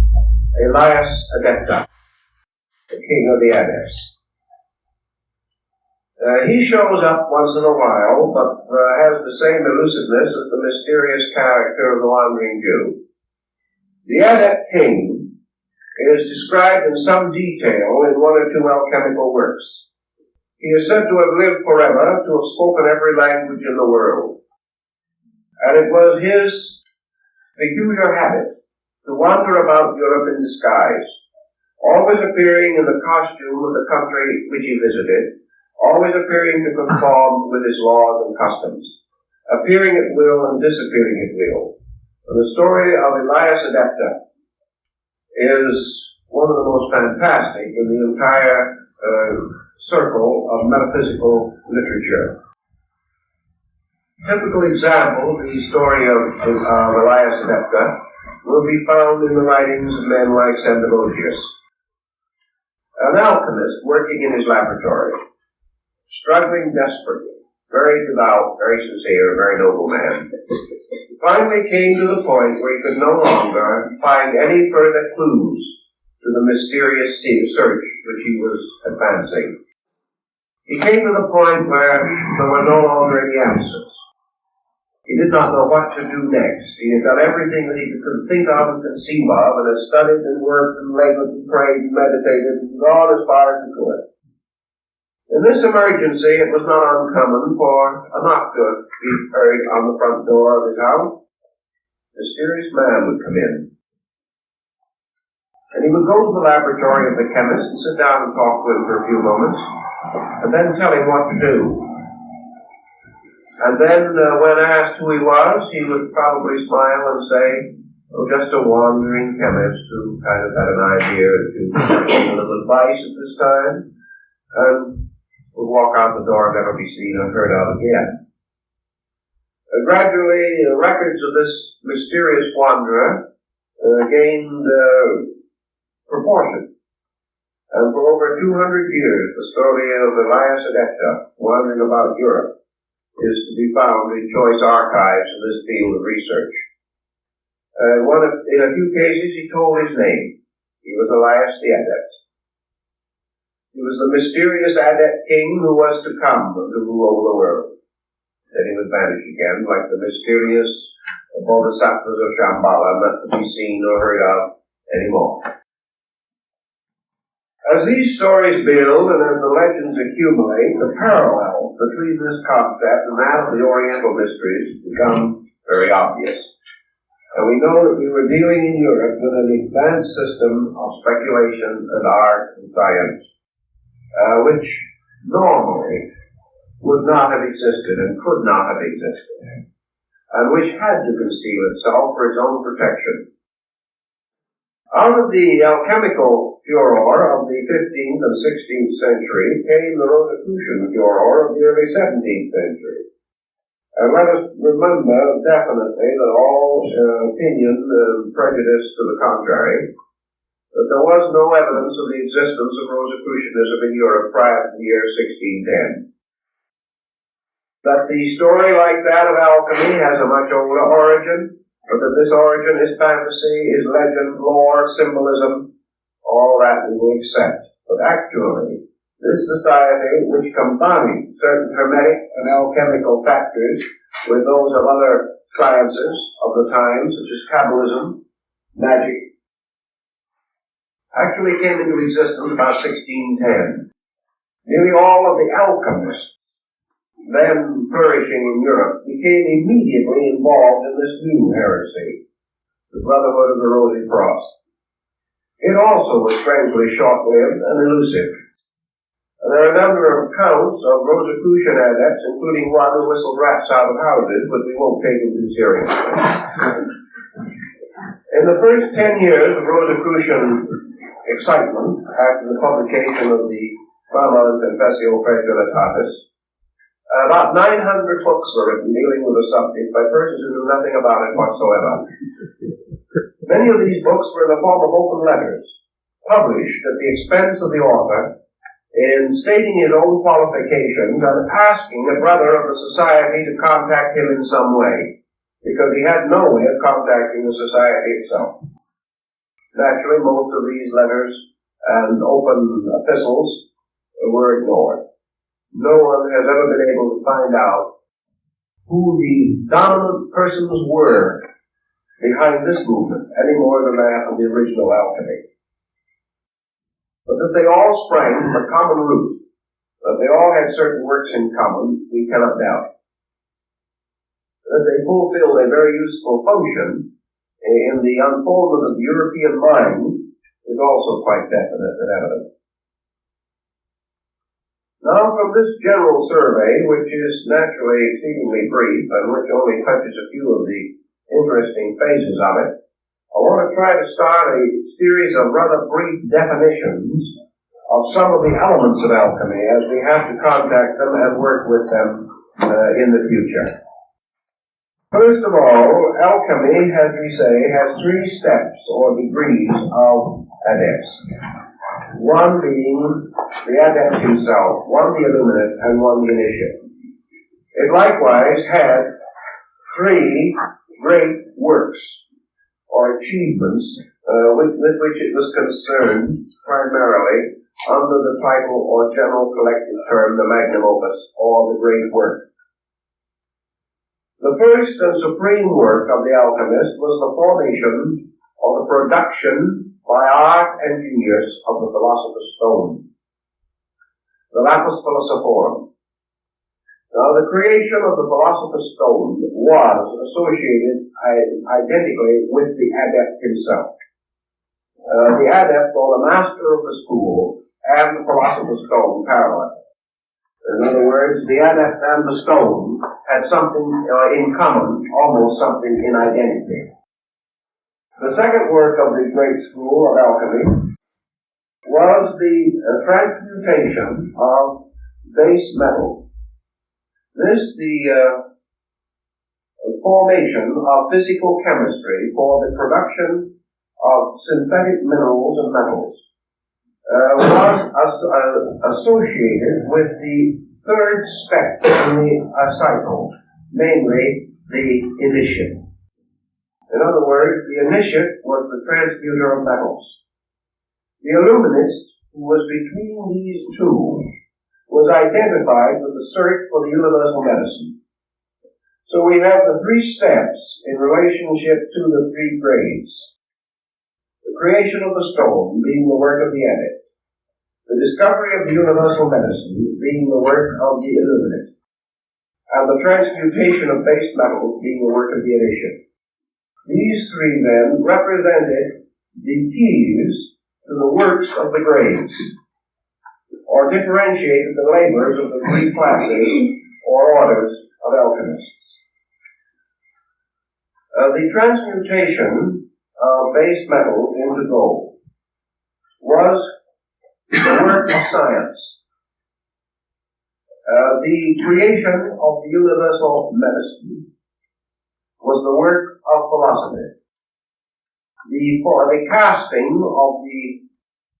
Elias Adepta, the king of the Adepts. He shows up once in a while, but has the same elusiveness as the mysterious character of the wandering Jew. The Adept king is described in some detail in one or two alchemical works. He is said to have lived forever, to have spoken every language in the world. And it was his peculiar habit to wander about Europe in disguise, always appearing in the costume of the country which he visited, always appearing to conform with his laws and customs, appearing at will and disappearing at will. And the story of Elias Adepta is one of the most fantastic in the entire circle of metaphysical literature. Typical example of the story of Elias Adepta will be found in the writings of men like Sandavodius, an alchemist working in his laboratory, struggling desperately, very devout, very sincere, very noble man. He finally came to the point where he could no longer find any further clues to the mysterious search which he was advancing. He came to the point where there were no longer any answers. He did not know what to do next. He had done everything that he could think of and conceive of, and had studied and worked and labored and prayed and meditated and gone as far as he could. In this emergency, it was not uncommon for a knock to be heard on the front door of his house. A mysterious man would come in. And he would go to the laboratory of the chemist and sit down and talk to him for a few moments, and then tell him what to do. And then, when asked who he was, he would probably smile and say, "Oh, just a wandering chemist who kind of had an idea to give a little advice at this time," and would walk out the door and never be seen or heard of again. Gradually, records of this mysterious wanderer gained proportion. And for over 200 years, the story of Elias Adepta, wandering about Europe, is to be found in choice archives in this field of research. In a few cases, he told his name. He was Elias the Adept. He was the mysterious Adept king who was to come and to rule over the world. Then he would vanish again, like the mysterious the bodhisattvas of Shambhala, not to be seen or heard of anymore. As these stories build and as the legends accumulate, the parallels between this concept and that of the Oriental mysteries become very obvious. And we know that we were dealing in Europe with an advanced system of speculation and art and science, which normally would not have existed and could not have existed, and which had to conceal itself for its own protection. Out of the alchemical furor of the 15th and 16th century came the Rosicrucian furor of the early 17th century. And let us remember definitely that all opinion and prejudice to the contrary, that there was no evidence of the existence of Rosicrucianism in Europe prior to the year 1610. That the story like that of alchemy has a much older origin, but that this origin is fantasy, is legend, lore, symbolism, all that we will accept. But actually, this society, which combined certain hermetic and alchemical factors with those of other sciences of the time, such as Kabbalism, magic, actually came into existence about 1610. Nearly all of the alchemists then flourishing in Europe became immediately involved in this new heresy, the Brotherhood of the Rosy Cross. It also was strangely short-lived and elusive. There are a number of accounts of Rosicrucian adepts, including one who whistled rats out of houses, but we won't take him too seriously. In the first 10 years of Rosicrucian excitement, after the publication of the Brahma Confessio Praetoritatis, about 900 books were written dealing with the subject by persons who knew nothing about it whatsoever. Many of these books were in the form of open letters, published at the expense of the author, in stating his own qualifications and asking a brother of the society to contact him in some way, because he had no way of contacting the society itself. Naturally, most of these letters and open epistles were ignored. No one has ever been able to find out who the dominant persons were behind this movement, any more than that of the original alchemy. But that they all sprang from a common root, that they all had certain works in common, we cannot doubt. That they fulfilled a very useful function in the unfoldment of the European mind is also quite definite and evident. Now, from this general survey, which is naturally exceedingly brief and which only touches a few of the interesting phases of it, I want to try to start a series of rather brief definitions of some of the elements of alchemy as we have to contact them and work with them in the future. First of all, alchemy, as we say, has 3 steps or degrees of adepts. One being the adept himself, one the illuminate, and one the initiate. It likewise had 3 great works or achievements with which it was concerned primarily under the title or general collective term, the magnum opus, or the great work. The first and supreme work of the alchemist was the formation or the production by art and genius of the philosopher's stone, the lapis philosophorum. Now, the creation of the philosopher's stone was associated identically with the adept himself. The adept, or the master of the school, and the philosopher's stone parallel. In other words, the adept and the stone had something in common, almost something in identity. The second work of the great school of alchemy was the transmutation of base metals. This, the formation of physical chemistry for the production of synthetic minerals and metals, was associated with the third step in the cycle, namely the initiate. In other words, the initiate was the transmuter of metals. The illuminist, who was between these two, was identified with the search for the universal medicine. So we have the three steps in relationship to the three grades. The creation of the stone being the work of the adept. The discovery of the universal medicine being the work of the illuminate. And the transmutation of base metals being the work of the initiate. These three then represented the keys to the works of the grades, or differentiated the labors of the three classes or orders of alchemists. The transmutation of base metals into gold was the work of science. The creation of the universal medicine was the work of philosophy. The casting of the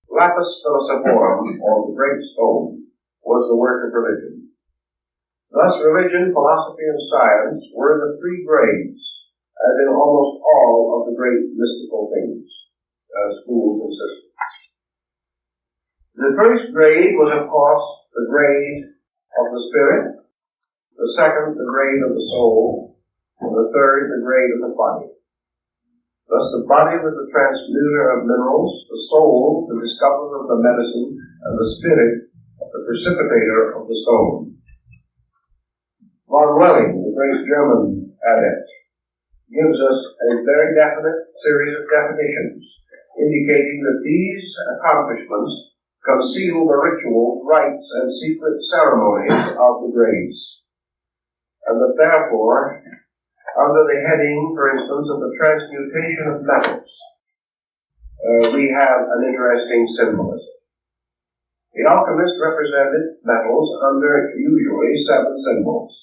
lapis philosophorum, or the great stone, was the work of religion. Thus religion, philosophy, and science were the three grades, as in almost all of the great mystical things, schools and systems. The first grade was, of course, the grade of the spirit, the second, the grade of the soul, and the third, the grade of the body. Thus the body was the transmuter of minerals, the soul, the discoverer of the medicine, and the spirit, the precipitator of the stone. Von Welling, the great German adept, gives us a very definite series of definitions, indicating that these accomplishments conceal the rituals, rites, and secret ceremonies of the grades, and that therefore, under the heading, for instance, of the transmutation of metals, we have an interesting symbolism. The alchemist represented metals under usually 7 symbols.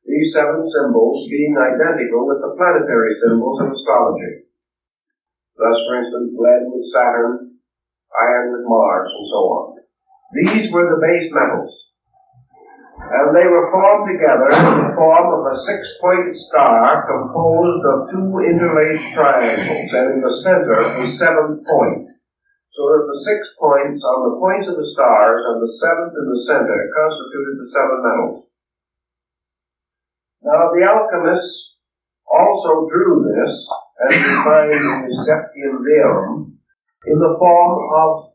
These 7 symbols being identical with the planetary symbols of astrology. Thus, for instance, lead with Saturn, iron with Mars, and so on. These were the base metals. And they were formed together in the form of a 6-pointed star composed of 2 interlaced triangles, and in the center a 7th point, so that the 6 points on the points of the stars and the 7th in the center constituted the 7 metals. Now the alchemists also drew this, as defined in the Septium Verum, in the form of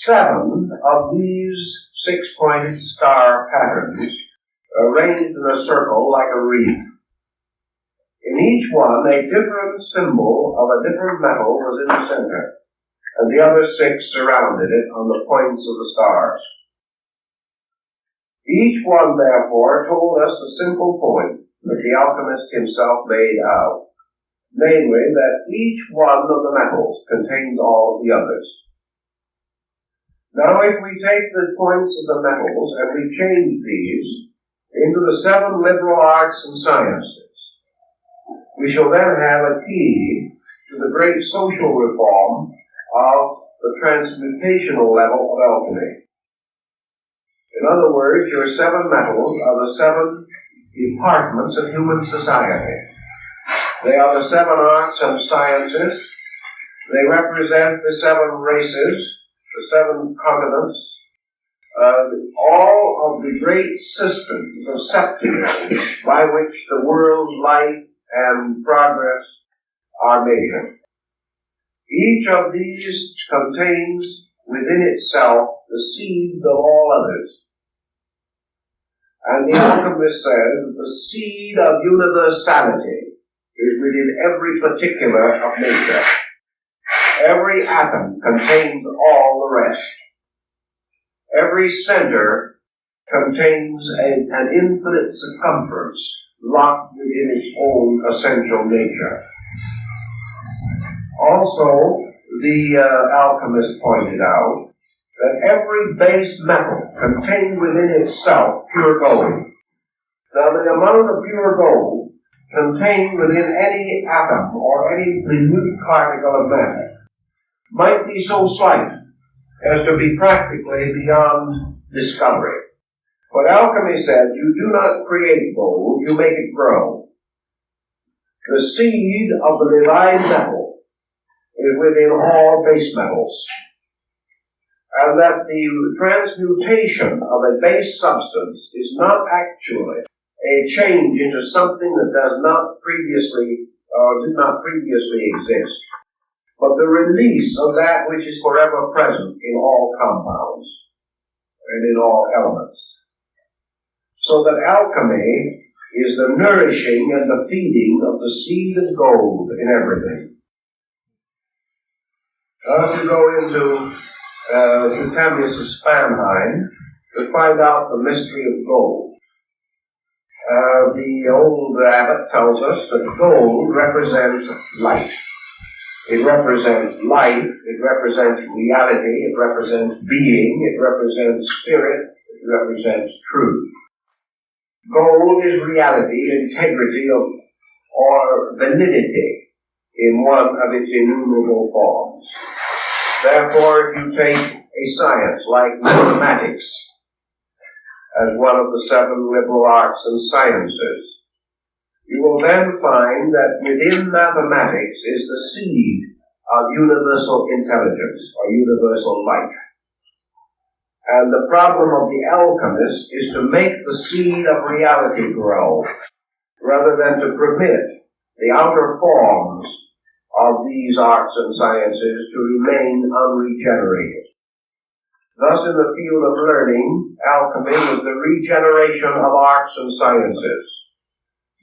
7 of these 6-pointed star patterns arranged in a circle like a wreath. In each one, a different symbol of a different metal was in the center, and the other 6 surrounded it on the points of the stars. Each one, therefore, told us the simple point that the alchemist himself made out, namely that each one of the metals contains all the others. Now, if we take the points of the metals and we change these into the 7 liberal arts and sciences, we shall then have a key to the great social reform of the transmutational level of alchemy. In other words, your 7 metals are the 7 departments of human society. They are the 7 arts and sciences. They represent the 7 races, the 7 continents, all of the great systems of septiums by which the world's life and progress are measured. Each of these contains within itself the seeds of all others. And the alchemist says that the seed of universality is within every particular of nature. Every atom contains all the rest. Every center contains an infinite circumference locked within its own essential nature. Also, the alchemist pointed out that every base metal contained within itself pure gold. Now, the amount of pure gold contained within any atom or any minute particle of matter might be so slight as to be practically beyond discovery. But alchemy said, you do not create gold, you make it grow. The seed of the divine metal is within all base metals, and that the transmutation of a base substance is not actually a change into something that does not previously, or did not previously exist, but the release of that which is forever present in all compounds and in all elements. So that alchemy is the nourishing and the feeding of the seed of gold in everything. Now, if you go into Titanius of Spanheim to find out the mystery of gold, the old abbot tells us that gold represents light. It represents life, it represents reality, it represents being, it represents spirit, it represents truth. Gold is reality, integrity, or validity in one of its innumerable forms. Therefore, if you take a science like mathematics as one of the 7 liberal arts and sciences, you will then find that within mathematics is the seed of universal intelligence or universal life. And the problem of the alchemist is to make the seed of reality grow, rather than to permit the outer forms of these arts and sciences to remain unregenerated. Thus, in the field of learning, alchemy is the regeneration of arts and sciences,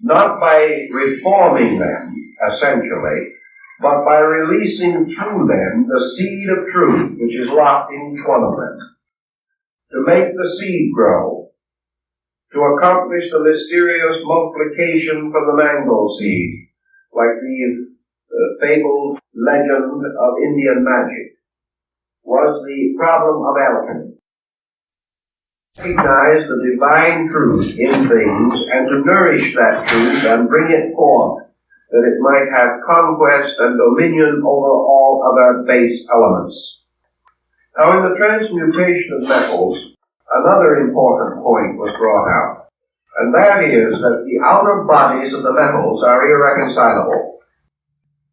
not by reforming them, essentially, but by releasing through them the seed of truth which is locked in each one of them. To make the seed grow, to accomplish the mysterious multiplication from the mango seed, like the fabled legend of Indian magic, was the problem of alchemy. Recognize the divine truth in things and to nourish that truth and bring it forth, that it might have conquest and dominion over all other base elements. Now, in the transmutation of metals, another important point was brought out, and that is that the outer bodies of the metals are irreconcilable.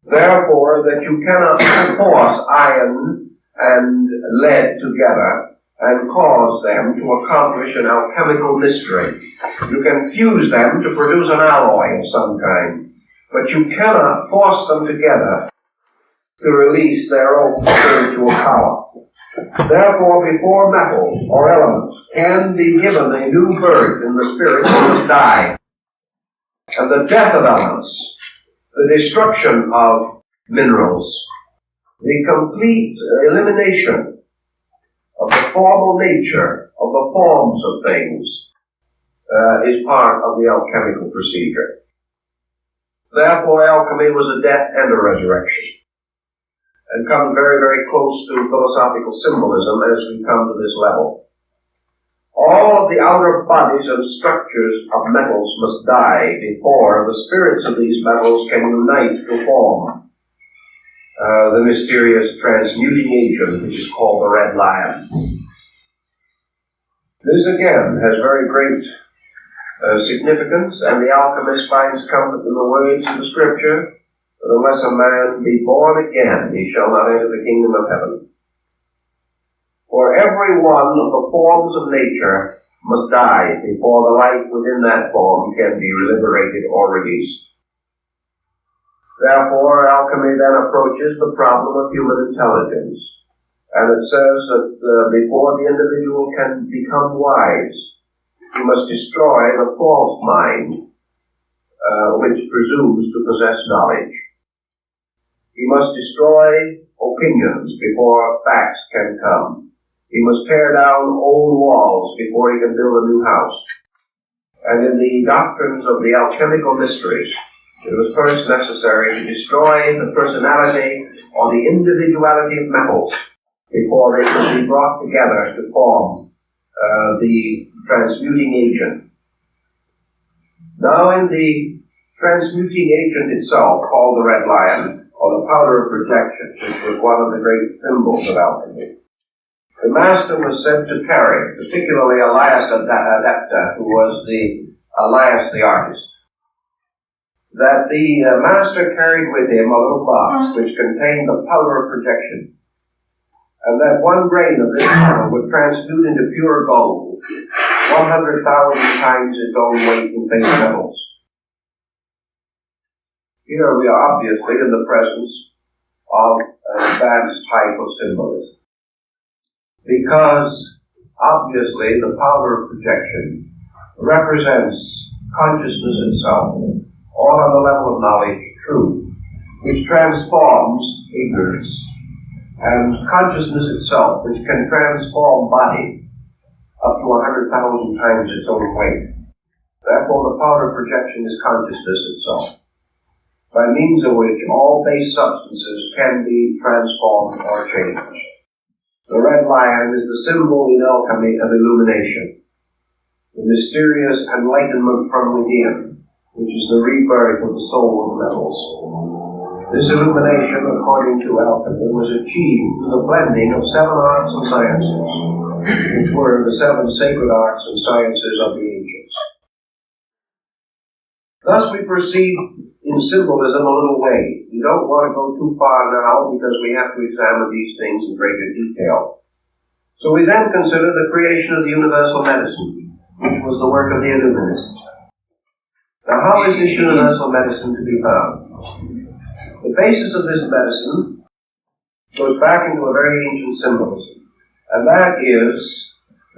Therefore, that you cannot force iron and lead together and cause them to accomplish an alchemical mystery. You can fuse them to produce an alloy of some kind, but you cannot force them together to release their own spiritual power. Therefore, before metals or elements can be given a new birth in the spirit, they must die. And the death of elements, the destruction of minerals, the complete elimination of the formal nature of the forms of things is part of the alchemical procedure. Therefore, alchemy was a death and a resurrection, and come very, very close to philosophical symbolism as we come to this level. All of the outer bodies and structures of metals must die before the spirits of these metals can unite to form the mysterious transmuting agent which is called the red lion. This again has very great significance, and the alchemist finds comfort in the words of the scripture, that unless a man be born again, he shall not enter the kingdom of heaven. For every one of the forms of nature must die before the life within that form can be liberated or released. Therefore, alchemy then approaches the problem of human intelligence, and it says that before the individual can become wise, he must destroy the false mind which presumes to possess knowledge. He must destroy opinions before facts can come. He must tear down old walls before he can build a new house. And in the doctrines of the alchemical mysteries, it was first necessary to destroy the personality or the individuality of metals before they could be brought together to form the transmuting agent. Now, in the transmuting agent itself, called the red lion, or the powder of projection, which was one of the great symbols of alchemy, the master was said to carry, particularly Elias Adepts, who was Elias the artist, that the master carried with him a little box which contained the powder of projection, and that one grain of this powder would transmute into pure gold, 100,000 times its own weight in base metals. Here we are obviously in the presence of an advanced type of symbolism. Because obviously the power of projection represents consciousness itself, or on the level of knowledge, truth, which transforms ignorance, and consciousness itself, which can transform body up to 100,000 times its own weight. Therefore, the power of projection is consciousness itself, by means of which all base substances can be transformed or changed. The red lion is the symbol in alchemy of illumination, the mysterious enlightenment from within, which is the rebirth of the soul of metals. This illumination, according to alchemy, was achieved through the blending of 7 arts and sciences, which were the 7 sacred arts and sciences of the ancients. Thus we proceed in symbolism a little way. We don't want to go too far now because we have to examine these things in greater detail. So we then consider the creation of the universal medicine, which was the work of the Illuminists. Now how is this universal medicine to be found? The basis of this medicine goes back into a very ancient symbolism, and that is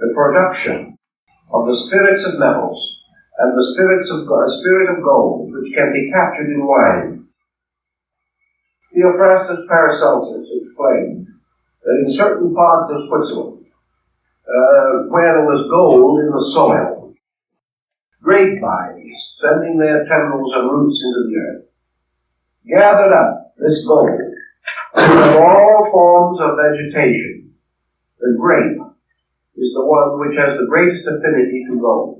the production of the spirits of metals and the spirit of gold, which can be captured in wine. Theophrastus Paracelsus explained that in certain parts of Switzerland, where there was gold in the soil, grapevines, sending their tendrils and roots into the earth, gathered up this gold, and of all forms of vegetation, the grape is the one which has the greatest affinity to gold.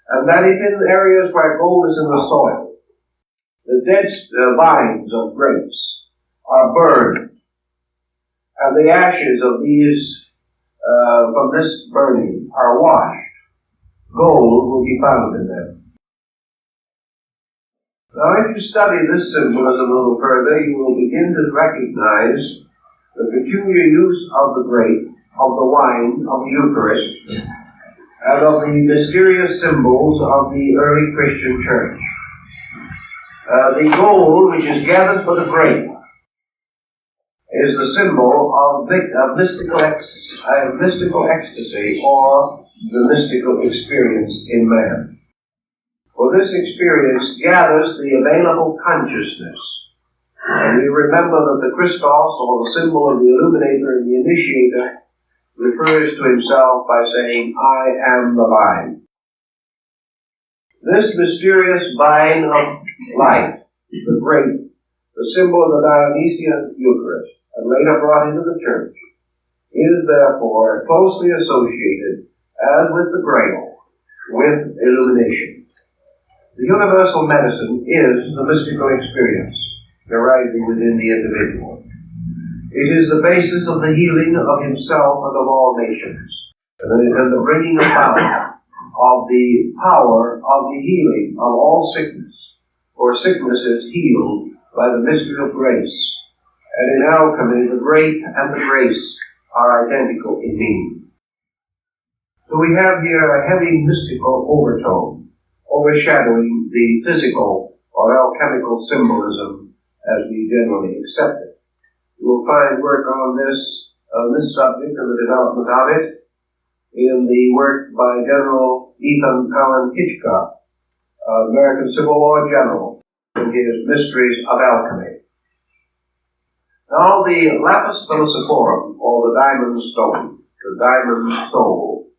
And that if in areas where gold is in the soil, the dead vines of grapes are burned, and the ashes of these, from this burning, are washed, gold will be found in them. Now, if you study this symbolism a little further, you will begin to recognize the peculiar use of the grape, of the wine, of the Eucharist, and of the mysterious symbols of the early Christian church. The gold, which is gathered for the grape, is the symbol of mystical ecstasy, or the mystical experience in man. For this experience gathers the available consciousness. And we remember that the Christos, or the symbol of the illuminator and the initiator, refers to himself by saying, I am the vine. This mysterious vine of life, the grape, the symbol of the Dionysian Eucharist, and later brought into the church, is therefore closely associated, as with the grail, with illumination. The universal medicine is the mystical experience arising within the individual. It is the basis of the healing of himself and of all nations, and the bringing about of the power of the healing of all sickness, for sickness is healed by the mystery of grace. And in alchemy, the grape and the grace are identical in meaning. So we have here a heavy mystical overtone, overshadowing the physical or alchemical symbolism as we generally accept it. You will find work on this subject and the development of it in the work by General Ethan Allen Hitchcock, American Civil War general, in his Mysteries of Alchemy. Now the lapis philosophorum, or the diamond stone, the diamond soul,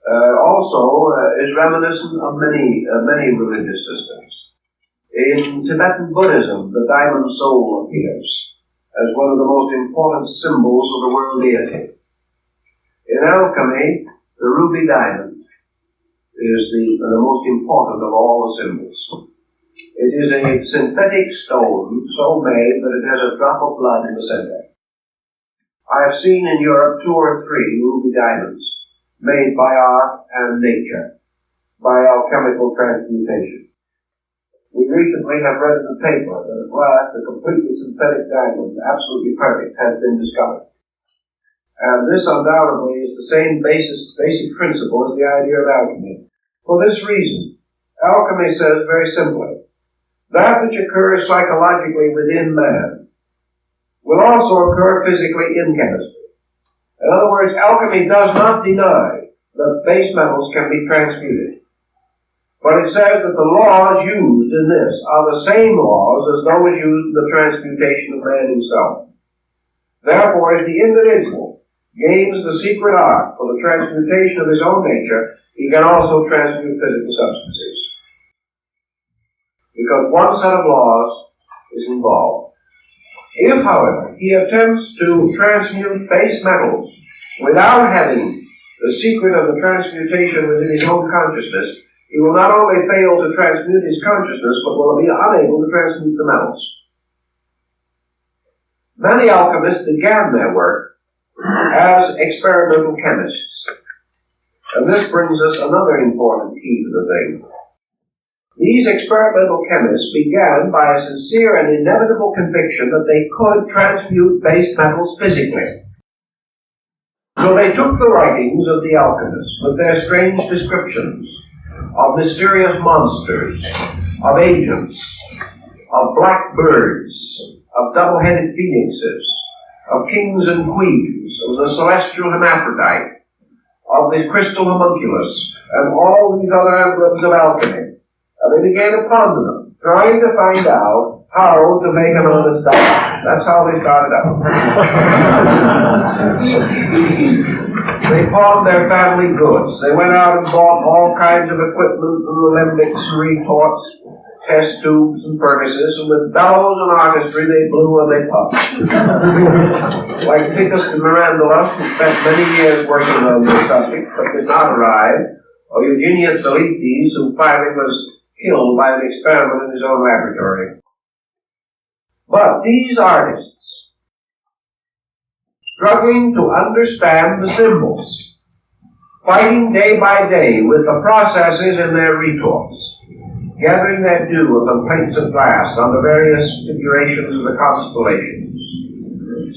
also is reminiscent of many religious systems. In Tibetan Buddhism, the diamond soul appears as one of the most important symbols of the world deity. In alchemy, the ruby diamond is the most important of all the symbols. It is a synthetic stone so made that it has a drop of blood in the center. I have seen in Europe 2 or 3 ruby diamonds made by art and nature, by alchemical transmutation. We recently have read in the paper that at last a completely synthetic diamond, absolutely perfect, has been discovered. And this undoubtedly is the same basic principle as the idea of alchemy. For this reason, alchemy says very simply, that which occurs psychologically within man will also occur physically in chemistry. In other words, alchemy does not deny that base metals can be transmuted. But it says that the laws used in this are the same laws as those used in the transmutation of man himself. Therefore, if the individual gains the secret art for the transmutation of his own nature, he can also transmute physical substances. Because one set of laws is involved. If, however, he attempts to transmute base metals without having the secret of the transmutation within his own consciousness, he will not only fail to transmute his consciousness, but will be unable to transmute the metals. Many alchemists began their work as experimental chemists. And this brings us another important key to the thing. These experimental chemists began by a sincere and inevitable conviction that they could transmute base metals physically. So they took the writings of the alchemists with their strange descriptions of mysterious monsters, of agents, of black birds, of double-headed phoenixes, of kings and queens, of the celestial hermaphrodite, of the crystal homunculus, and all these other emblems of alchemy. And they began to ponder them, trying to find out how to make an honest dollar. That's how they started out. They pawned their family goods. They went out and bought all kinds of equipment, and alembics and retorts, test tubes and furnaces, and with bellows and orchestra they blew and they puffed. Like Picus de Mirandola, who spent many years working on this subject, but did not arrive, or Eugenius Thalites, who finally was killed by an experiment in his own laboratory. But these artists, struggling to understand the symbols, fighting day by day with the processes in their retorts, gathering their due upon plates of glass on the various figurations of the constellations,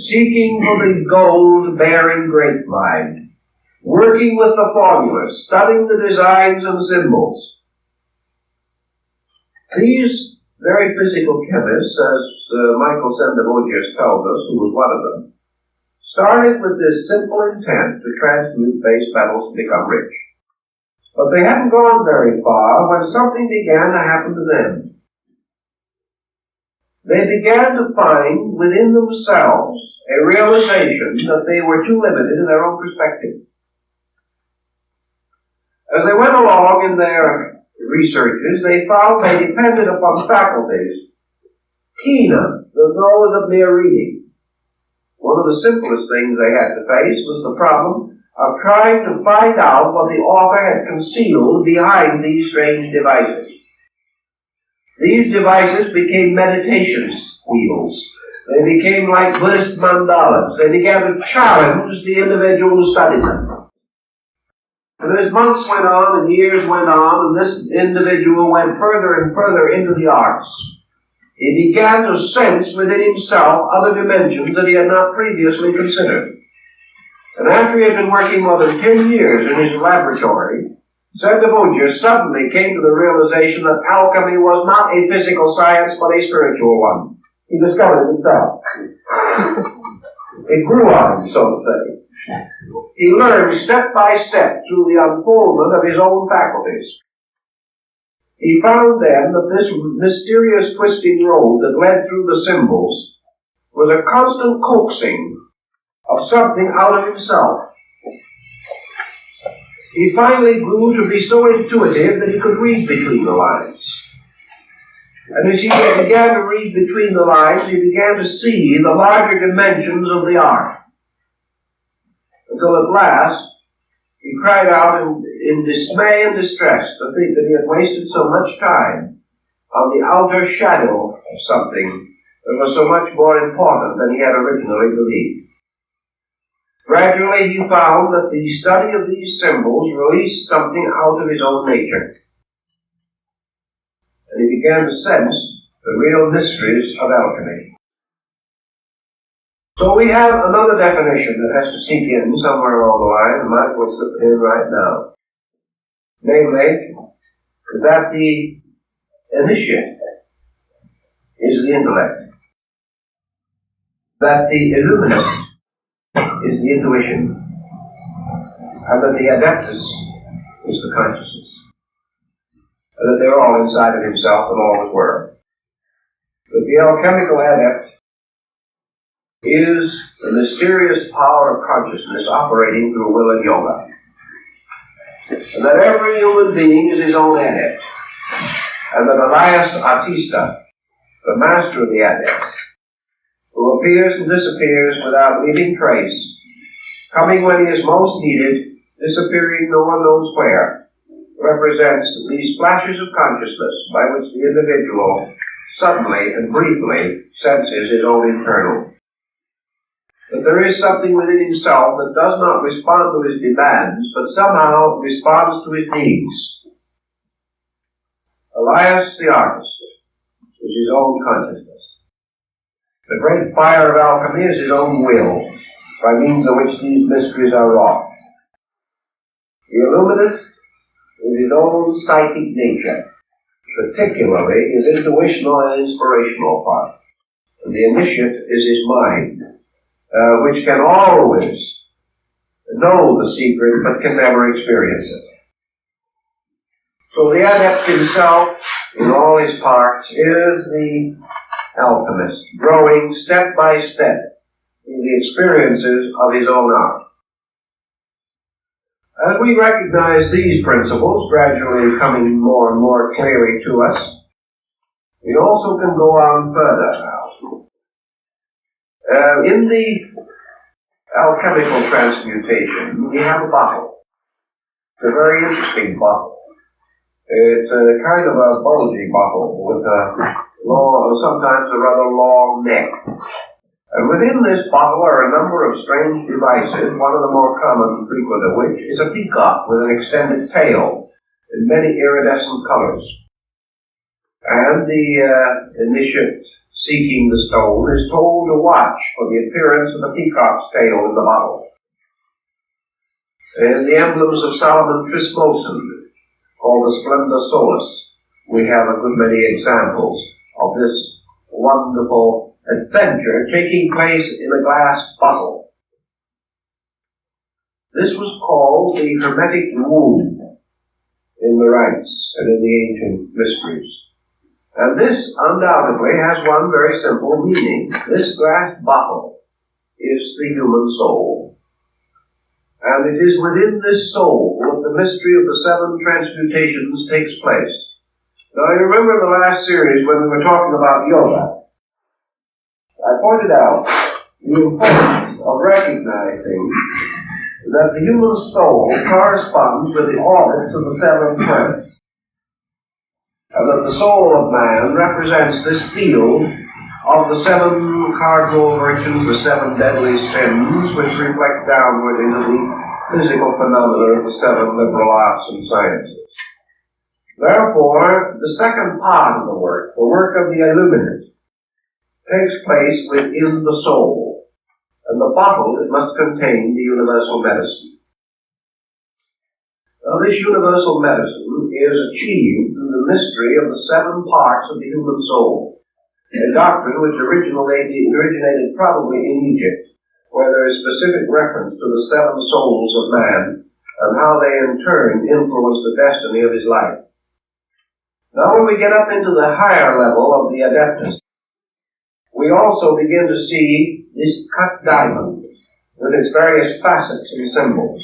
seeking for the gold-bearing grapevine, working with the formulas, studying the designs and symbols. These very physical chemists, as Michael Sendevogius tells us, who was one of them, started with this simple intent to transmute base metals to become rich. But they hadn't gone very far when something began to happen to them. They began to find within themselves a realization that they were too limited in their own perspective. As they went along in their researches, they found they depended upon faculties keener than those of mere reading. One of the simplest things they had to face was the problem of trying to find out what the author had concealed behind these strange devices. These devices became meditation wheels. They became like Buddhist mandalas. They began to challenge the individual who studied them. And as months went on and years went on, and this individual went further and further into the arts, he began to sense within himself other dimensions that he had not previously considered. And after he had been working more than 10 years in his laboratory, Sendevogius suddenly came to the realization that alchemy was not a physical science, but a spiritual one. He discovered it himself. It grew on him, so to say. He learned step by step through the unfoldment of his own faculties. He found then that this mysterious twisting road that led through the symbols was a constant coaxing of something out of himself. He finally grew to be so intuitive that he could read between the lines. And as he began to read between the lines, he began to see the larger dimensions of the art. Until at last, he cried out in dismay and distress to think that he had wasted so much time on the outer shadow of something that was so much more important than he had originally believed. Gradually, he found that the study of these symbols released something out of his own nature. And he began to sense the real mysteries of alchemy. So we have another definition that has to sneak in somewhere along the line, and might as well slip it in right now. Namely, that the initiate is the intellect, that the illuminate is the intuition, and that the adeptus is the consciousness, and that they're all inside of himself and always were. But the alchemical adept is the mysterious power of consciousness operating through will and yoga. And that every human being is his own adept. And that Elias Artista, the master of the adepts, who appears and disappears without leaving trace, coming when he is most needed, disappearing no one knows where, represents these flashes of consciousness by which the individual suddenly and briefly senses his own internal. That there is something within himself that does not respond to his demands, but somehow responds to his needs. Elias the artist is his own consciousness. The great fire of alchemy is his own will, by means of which these mysteries are wrought. The illuminist is his own psychic nature, particularly his intuitional and inspirational part. And the initiate is his mind, which can always know the secret but can never experience it. So the adept himself, in all his parts, is the alchemist, growing step by step in the experiences of his own art. As we recognize these principles gradually coming more and more clearly to us, we also can go on further now. In the alchemical transmutation, we have a bottle. It's a very interesting bottle. It's a kind of a bulgy bottle with a long, sometimes a rather long neck. And within this bottle are a number of strange devices, one of the more common and frequent of which is a peacock with an extended tail in many iridescent colors. And the initiate seeking the stone is told to watch for the appearance of the peacock's tail in the bottle. In the emblems of Solomon Trismosan, called the Splendor Solis, we have a good many examples of this wonderful adventure taking place in a glass bottle. This was called the hermetic womb in the rites and in the ancient mysteries. And this undoubtedly has one very simple meaning. This glass bottle is the human soul. And it is within this soul that the mystery of the 7 transmutations takes place. Now you remember in the last series when we were talking about yoga, I pointed out the importance of recognizing that the human soul corresponds with the orbits of the 7 planets. And that the soul of man represents this field of the 7 cardinal virtues, the 7 deadly sins, which reflect downward into the physical phenomena of the 7 liberal arts and sciences. Therefore, the second part of the work of the illuminate, takes place within the soul, and the bottle it must contain the universal medicine. Now, this universal medicine is achieved through the mystery of the 7 parts of the human soul, a doctrine which originated probably in Egypt, where there is specific reference to the 7 souls of man and how they in turn influence the destiny of his life. Now, when we get up into the higher level of the Adepts, we also begin to see this cut diamond with its various facets and symbols.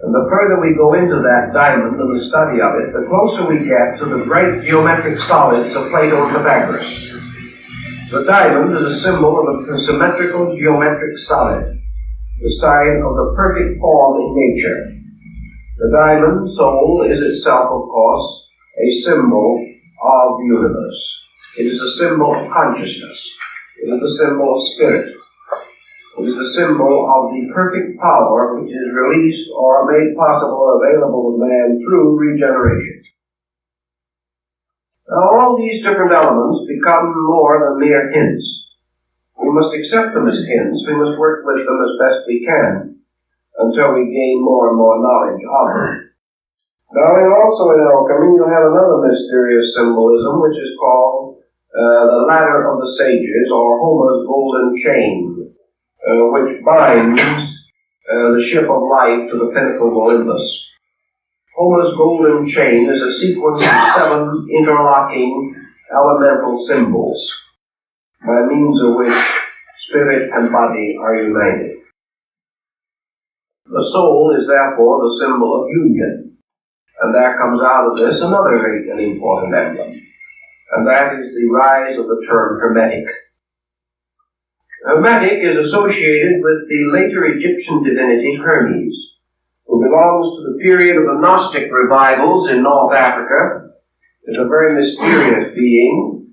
And the further we go into that diamond and the study of it, the closer we get to the great geometric solids of Plato and Pythagoras. The diamond is a symbol of a symmetrical geometric solid, the sign of the perfect form in nature. The diamond soul is itself, of course, a symbol of the universe. It is a symbol of consciousness. It is a symbol of spirit. It is a symbol of the perfect power which is released or made possible or available to man through regeneration. Now, all these different elements become more than mere hints. We must accept them as hints. We must work with them as best we can until we gain more and more knowledge of them. Now, also in alchemy, you have another mysterious symbolism, which is called the ladder of the sages, or Homer's golden chain, which binds the ship of life to the pinnacle of Olympus. Homer's golden chain is a sequence of 7 interlocking elemental symbols, by means of which spirit and body are united. The soul is therefore the symbol of union. And there comes out of this another great and important emblem, and that is the rise of the term Hermetic. Hermetic is associated with the later Egyptian divinity Hermes, who belongs to the period of the Gnostic revivals in North Africa, is a very mysterious being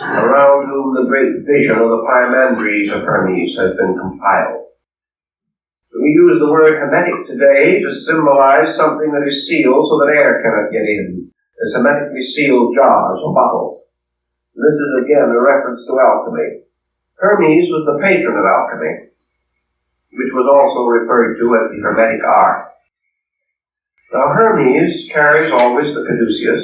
around whom the great vision of the Pymanderies of Hermes has been compiled. We use the word hermetic today to symbolize something that is sealed so that air cannot get in, as hermetically sealed jars or bottles. This is again a reference to alchemy. Hermes was the patron of alchemy, which was also referred to as the hermetic art. Now Hermes carries always the caduceus,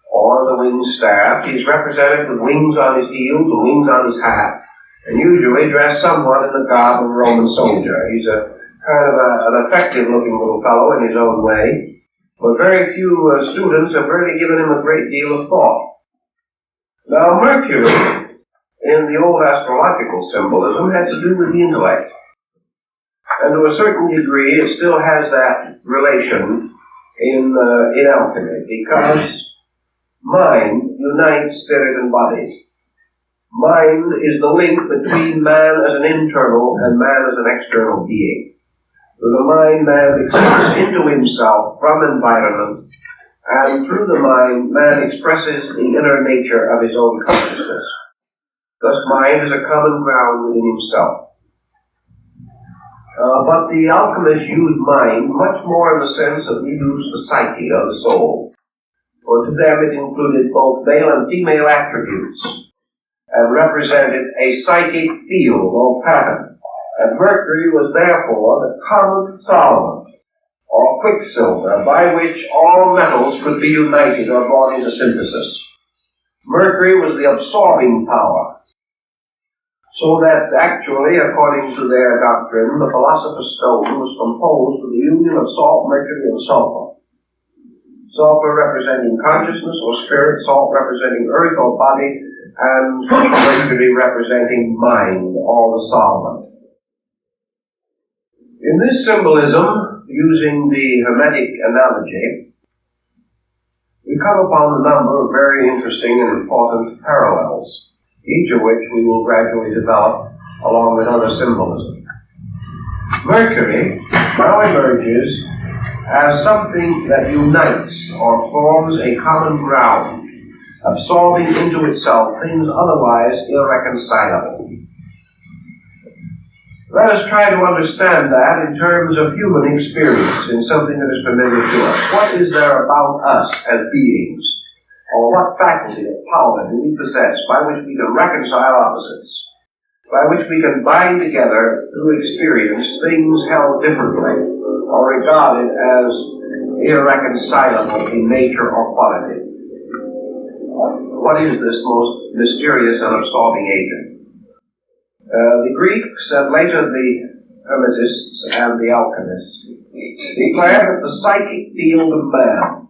or the winged staff. He's represented with wings on his heels and wings on his hat, and usually dressed somewhat in the garb of a Roman soldier. He's a kind of an effective-looking little fellow in his own way, but very few students have really given him a great deal of thought. Now, Mercury, in the old astrological symbolism, had to do with the intellect. And to a certain degree, it still has that relation in alchemy, because mind unites spirit and body. Mind is the link between man as an internal and man as an external being. Through the mind, man expresses into himself from environment, and through the mind, man expresses the inner nature of his own consciousness. Thus, mind is a common ground within himself. But the alchemists used mind much more in the sense that we use the psyche of the soul. For to them it included both male and female attributes, and represented a psychic field or pattern. And Mercury was therefore the common solvent, or quicksilver, by which all metals could be united or brought into synthesis. Mercury was the absorbing power, so that actually, according to their doctrine, the philosopher's stone was composed of the union of salt, mercury, and sulfur. Sulfur representing consciousness or spirit, salt representing earth or body, and mercury representing mind, or the solvent. In this symbolism, using the Hermetic analogy, we come upon a number of very interesting and important parallels, each of which we will gradually develop along with other symbolism. Mercury now emerges as something that unites or forms a common ground, absorbing into itself things otherwise irreconcilable. Let us try to understand that in terms of human experience, in something that is familiar to us. What is there about us as beings, or what faculty or power do we possess by which we can reconcile opposites, by which we can bind together through experience things held differently or regarded as irreconcilable in nature or quality? What is this most mysterious and absorbing agent? The Greeks, and later the Hermetists and the Alchemists, declared that the psychic field of man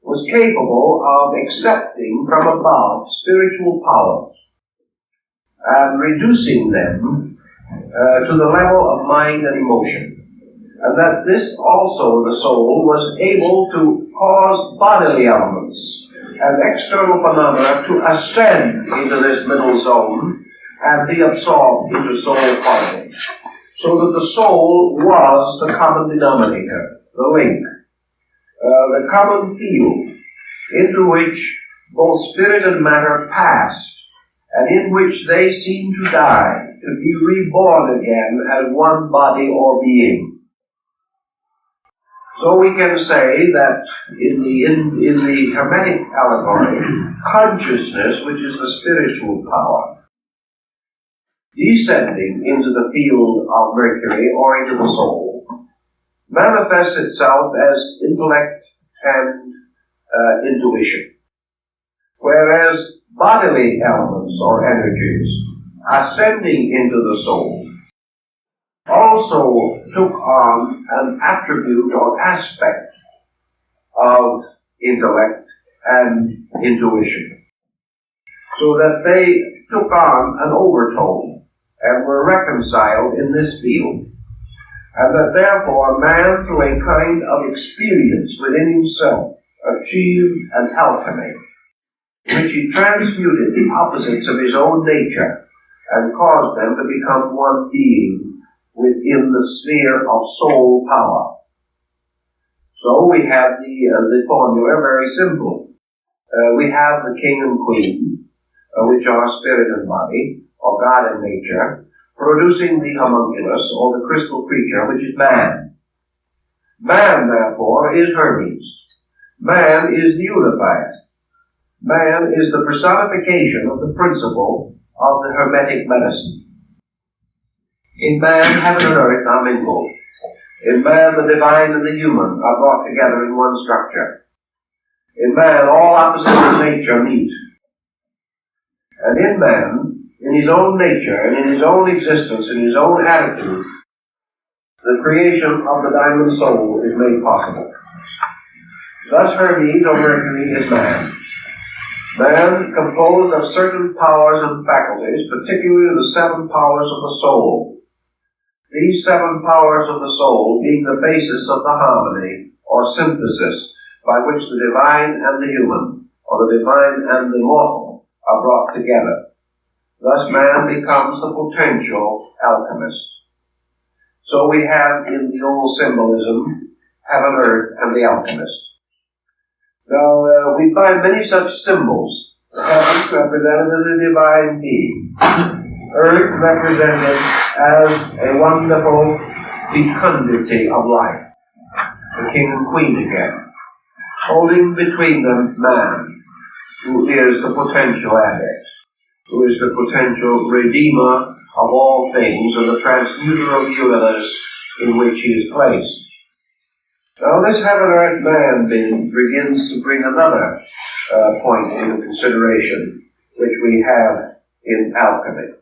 was capable of accepting from above spiritual powers and reducing them to the level of mind and emotion. And that this also, the soul, was able to cause bodily elements and external phenomena to ascend into this middle zone and be absorbed into soul quality. So that the soul was the common denominator, the link, the common field into which both spirit and matter passed, and in which they seemed to die, to be reborn again as one body or being. So we can say that in the Hermetic allegory, consciousness, which is the spiritual power, descending into the field of Mercury or into the soul, manifests itself as intellect and intuition, whereas bodily elements or energies ascending into the soul also took on an attribute or aspect of intellect and intuition, so that they took on an overtone and were reconciled in this field, and that therefore man, through a kind of experience within himself, achieved an alchemy, in which he transmuted the opposites of his own nature and caused them to become one being within the sphere of soul power. So we have the formula very simple. We have the king and queen, which are spirit and body, or God and nature, producing the homunculus, or the crystal creature, which is man. Man, therefore, is Hermes. Man is the unifier. Man is the personification of the principle of the Hermetic medicine. In man, heaven and earth are mingled. In man, the divine and the human are brought together in one structure. In man, all opposites of nature meet. And in man, in his own nature and in his own existence, in his own attitude, the creation of the diamond soul is made possible. Thus Hermes, or Mercury, is man. Man composed of certain powers and faculties, particularly the 7 powers of the soul. These 7 powers of the soul being the basis of the harmony, or synthesis, by which the divine and the human, or the divine and the mortal, are brought together. Thus man becomes the potential alchemist. So we have in the old symbolism, heaven, earth, and the alchemist. Now, we find many such symbols. Heaven represented as a divine being. Earth represented as a wonderful fecundity of life. The king and queen again. Holding between them man, who is the potential adept, who is the potential redeemer of all things and the transmuter of the universe in which he is placed. Now this heaven earth man begins to bring another point into consideration, which we have in alchemy.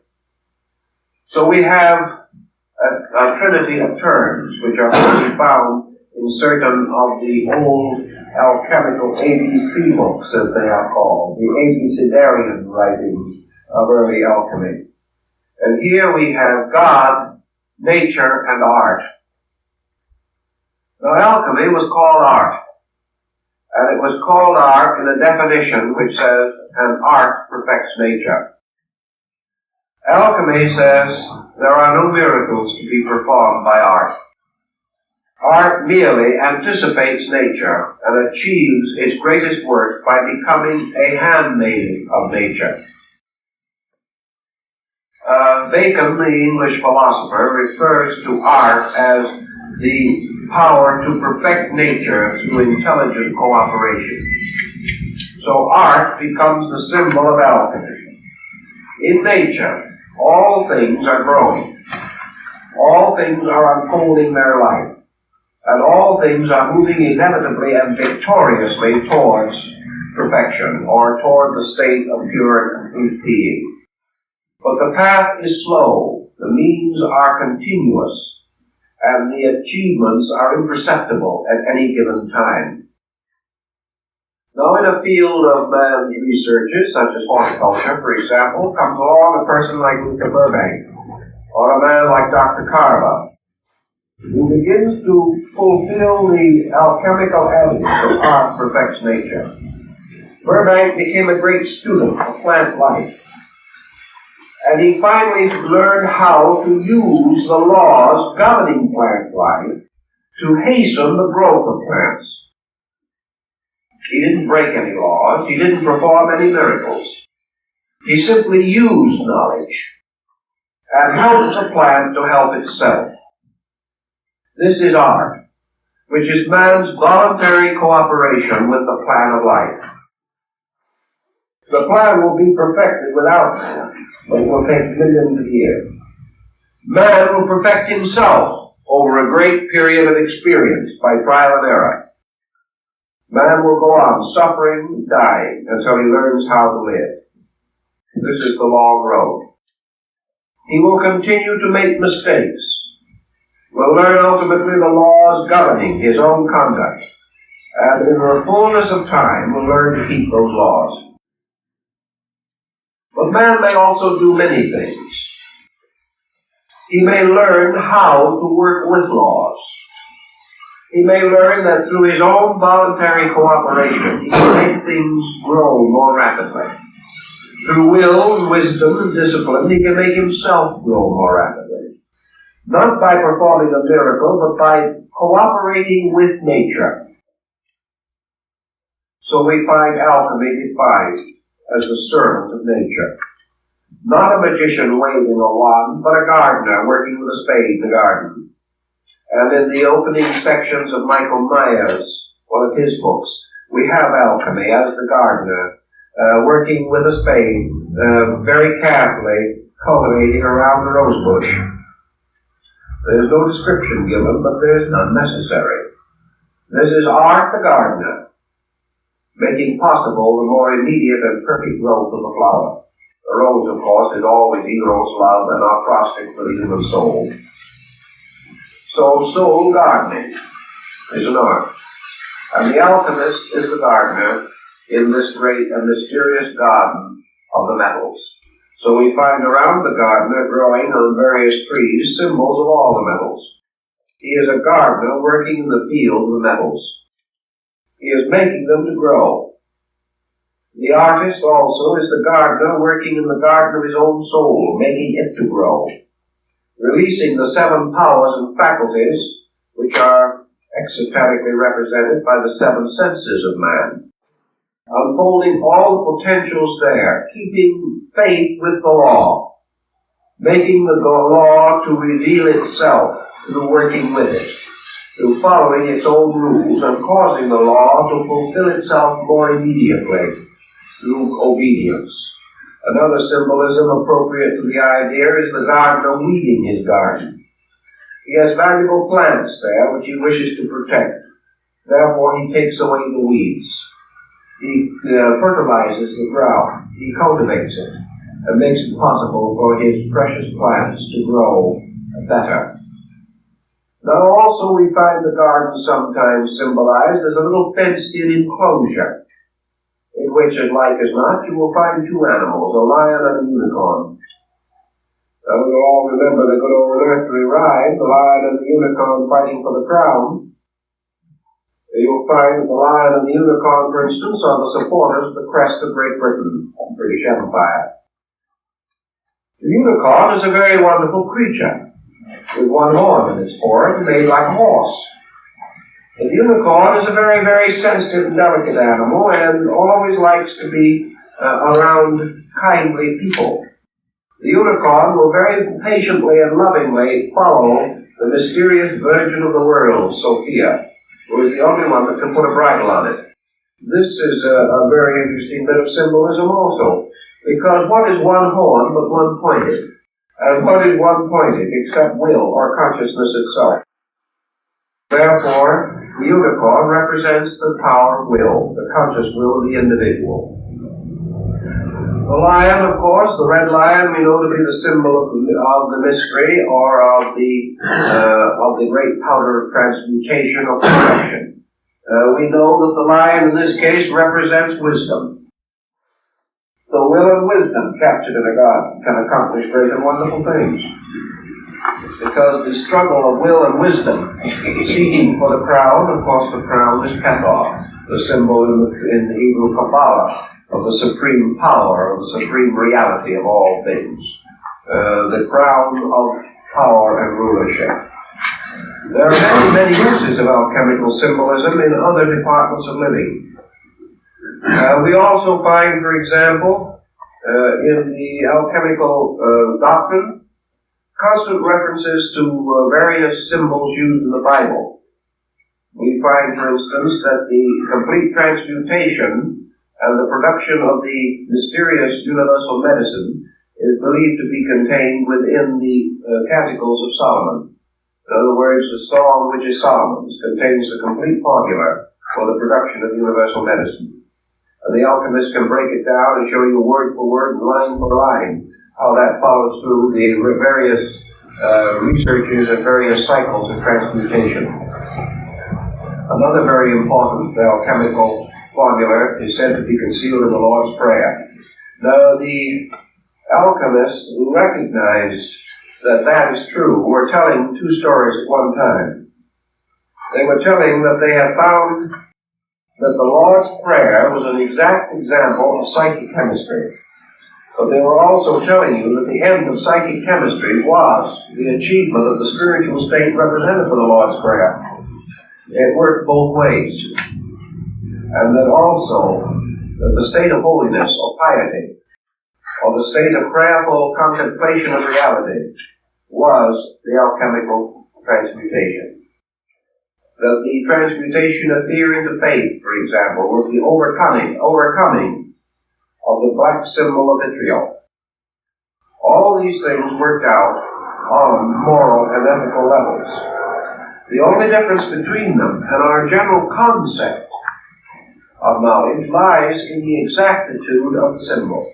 So we have a trinity of terms which are to be found in certain of the old alchemical ABC books, as they are called, the Abecedarian writings of early alchemy. And here we have God, nature, and art. Now alchemy was called art, and it was called art in a definition which says, an art perfects nature. Alchemy says there are no miracles to be performed by art. Art merely anticipates nature and achieves its greatest work by becoming a handmaiden of nature. Bacon, the English philosopher, refers to art as the power to perfect nature through intelligent cooperation. So art becomes the symbol of alchemy. In nature, all things are growing. All things are unfolding their life. And all things are moving inevitably and victoriously towards perfection, or toward the state of pure and complete being. But the path is slow, the means are continuous, and the achievements are imperceptible at any given time. Now in a field of man's researches, such as horticulture, for example, comes along a person like Luther Burbank, or a man like Dr. Carver, who begins to fulfill the alchemical adage of art perfects nature. Burbank became a great student of plant life, and he finally learned how to use the laws governing plant life to hasten the growth of plants. He didn't break any laws, he didn't perform any miracles. He simply used knowledge and helped the plant to help itself. This is art, which is man's voluntary cooperation with the plan of life. The plan will be perfected without man, but it will take millions of years. Man will perfect himself over a great period of experience by trial and error. Man will go on suffering, dying, until he learns how to live. This is the long road. He will continue to make mistakes, will learn ultimately the laws governing his own conduct, and in the fullness of time will learn to keep those laws. But man may also do many things. He may learn how to work with laws. He may learn that through his own voluntary cooperation, he can make things grow more rapidly. Through will and wisdom and discipline, he can make himself grow more rapidly. Not by performing a miracle, but by cooperating with nature. So we find alchemy defined as the servant of nature. Not a magician waving a wand, but a gardener working with a spade in the garden. And in the opening sections of Michael Myers, one of his books, we have alchemy as the gardener, working with a spade, very carefully cultivating around the rose bush. There's no description given, but there's none necessary. This is art the gardener, making possible the more immediate and perfect growth of the flower. The rose, of course, is always eros, love, and acrostic for the human soul. So soul gardening is an art. And the alchemist is the gardener in this great and mysterious garden of the metals. So we find around the gardener growing on various trees symbols of all the metals. He is a gardener working in the field of the metals. He is making them to grow. The artist also is the gardener working in the garden of his own soul, making it to grow, releasing the 7 powers and faculties which are exoterically represented by the 7 senses of man, unfolding all the potentials there, keeping faith with the law, making the law to reveal itself through working with it, through following its own rules and causing the law to fulfill itself more immediately through obedience. Another symbolism appropriate to the idea is the gardener weeding his garden. He has valuable plants there which he wishes to protect. Therefore he takes away the weeds. He fertilizes the ground. He cultivates it and makes it possible for his precious plants to grow better. Now also we find the garden sometimes symbolized as a little fenced-in enclosure, in which, as like as not, you will find 2 animals, a lion and a unicorn. Now we all remember the good old earthly ride, the lion and the unicorn fighting for the crown. You'll find that the lion and the unicorn, for instance, are the supporters of the crest of Great Britain, the British Empire. The unicorn is a very wonderful creature, with 1 horn in its forehead, made like a horse. The unicorn is a very, very sensitive and delicate animal and always likes to be around kindly people. The unicorn will very patiently and lovingly follow the mysterious Virgin of the world, Sophia, who is the only one that can put a bridle on it. This is a very interesting bit of symbolism also, because what is 1 horn but 1 pointed? And what is 1 pointed except will or consciousness itself? Therefore, the unicorn represents the power of will, the conscious will of the individual. The lion, of course, the red lion, we know to be the symbol of the mystery or of the great powder of transmutation or perfection. We know that the lion in this case represents wisdom. The will and wisdom captured in a garden can accomplish great and wonderful things. Because the struggle of will and wisdom, seeking for the crown, of course the crown is Hathor, the symbol in the Hebrew Kabbalah of the supreme power, of the supreme reality of all things. The crown of power and rulership. There are many, many uses of alchemical symbolism in other departments of living. We also find, for example, in the alchemical doctrine, constant references to various symbols used in the Bible. We find, for instance, that the complete transmutation and the production of the mysterious universal medicine is believed to be contained within the Canticles of Solomon. In other words, the Song which is Solomon's contains the complete formula for the production of universal medicine. And the alchemist can break it down and show you word for word and line for line how that follows through the various researches and various cycles of transmutation. Another very important alchemical formula is said to be concealed in the Lord's Prayer. Now, the alchemists who recognized that that is true were telling two stories at one time. They were telling that they had found that the Lord's Prayer was an exact example of psychic chemistry. But they were also telling you that the end of psychic chemistry was the achievement of the spiritual state represented by the Lord's Prayer. It worked both ways. And that also that the state of holiness or piety, or the state of prayerful contemplation of reality, was the alchemical transmutation. That the transmutation of fear into faith, for example, was the overcoming of the black symbol of vitriol. All these things worked out on moral and ethical levels. The only difference between them and our general concept of knowledge lies in the exactitude of the symbol.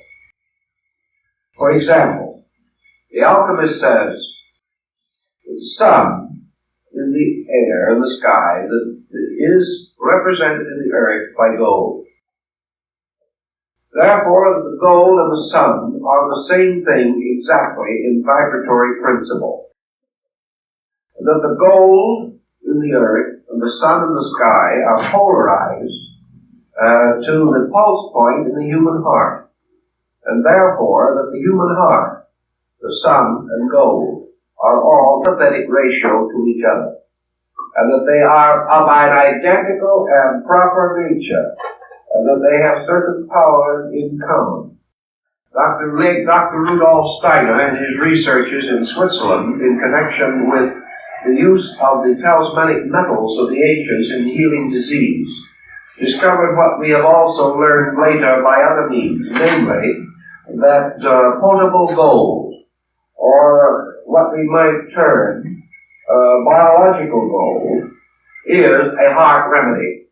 For example, the alchemist says that the sun in the air, in the sky, that is represented in the earth by gold. Therefore, that the gold and the sun are the same thing exactly in vibratory principle. That the gold in the earth and the sun in the sky are polarized to the pulse point in the human heart. And therefore, that the human heart, the sun and gold, are all pathetic ratio to each other. And that they are of an identical and proper nature. And that they have certain powers in common. Dr. Rudolf Steiner, in his researches in Switzerland in connection with the use of the talismanic metals of the ancients in healing disease, discovered what we have also learned later by other means, namely that potable gold, or what we might term biological gold, is a heart remedy.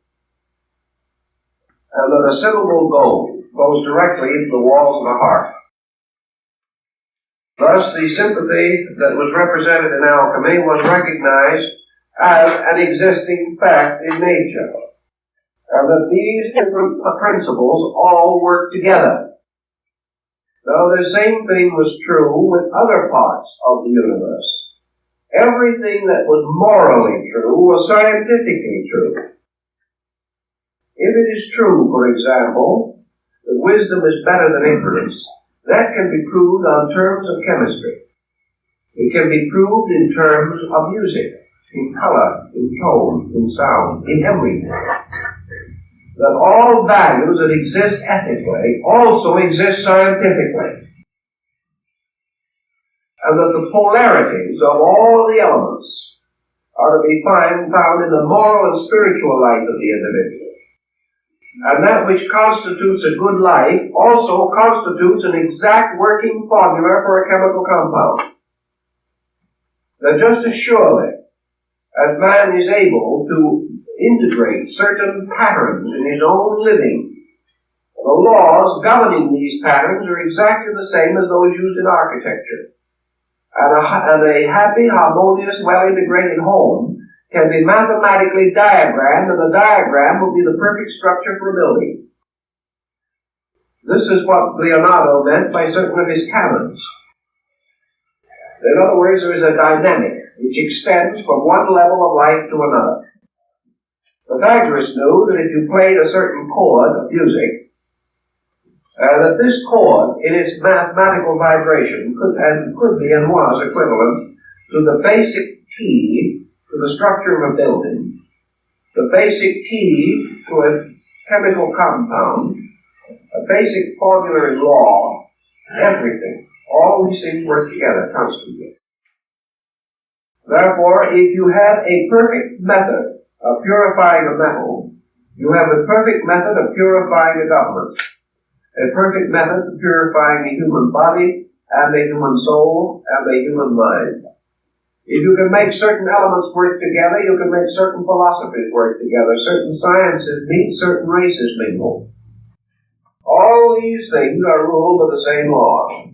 And that a syllable gold goes directly into the walls of the heart. Thus, the sympathy that was represented in alchemy was recognized as an existing fact in nature. And that these different principles all work together. Now, the same thing was true with other parts of the universe. Everything that was morally true was scientifically true. If it is true, for example, that wisdom is better than ignorance, that can be proved on terms of chemistry. It can be proved in terms of music, in color, in tone, in sound, in everything. That all values that exist ethically also exist scientifically. And that the polarities of all the elements are to be found in the moral and spiritual life of the individual. And that which constitutes a good life also constitutes an exact working formula for a chemical compound. That just as surely as man is able to integrate certain patterns in his own living, the laws governing these patterns are exactly the same as those used in architecture. And a happy, harmonious, well-integrated home can be mathematically diagrammed, and the diagram will be the perfect structure for a building. This is what Leonardo meant by certain of his canons. In other words, there is a dynamic which extends from one level of life to another. Pythagoras knew that if you played a certain chord of music, that this chord, in its mathematical vibration, could be and was equivalent to the basic key to the structure of a building, the basic key to a chemical compound, a basic formula in law, everything. All these things work together constantly. Therefore, if you have a perfect method of purifying a metal, You have a perfect method of purifying a government, a perfect method of purifying the human body and the human soul and the human mind. If you can make certain elements work together, you can make certain philosophies work together, certain sciences meet, certain races mingle. All these things are ruled by the same laws.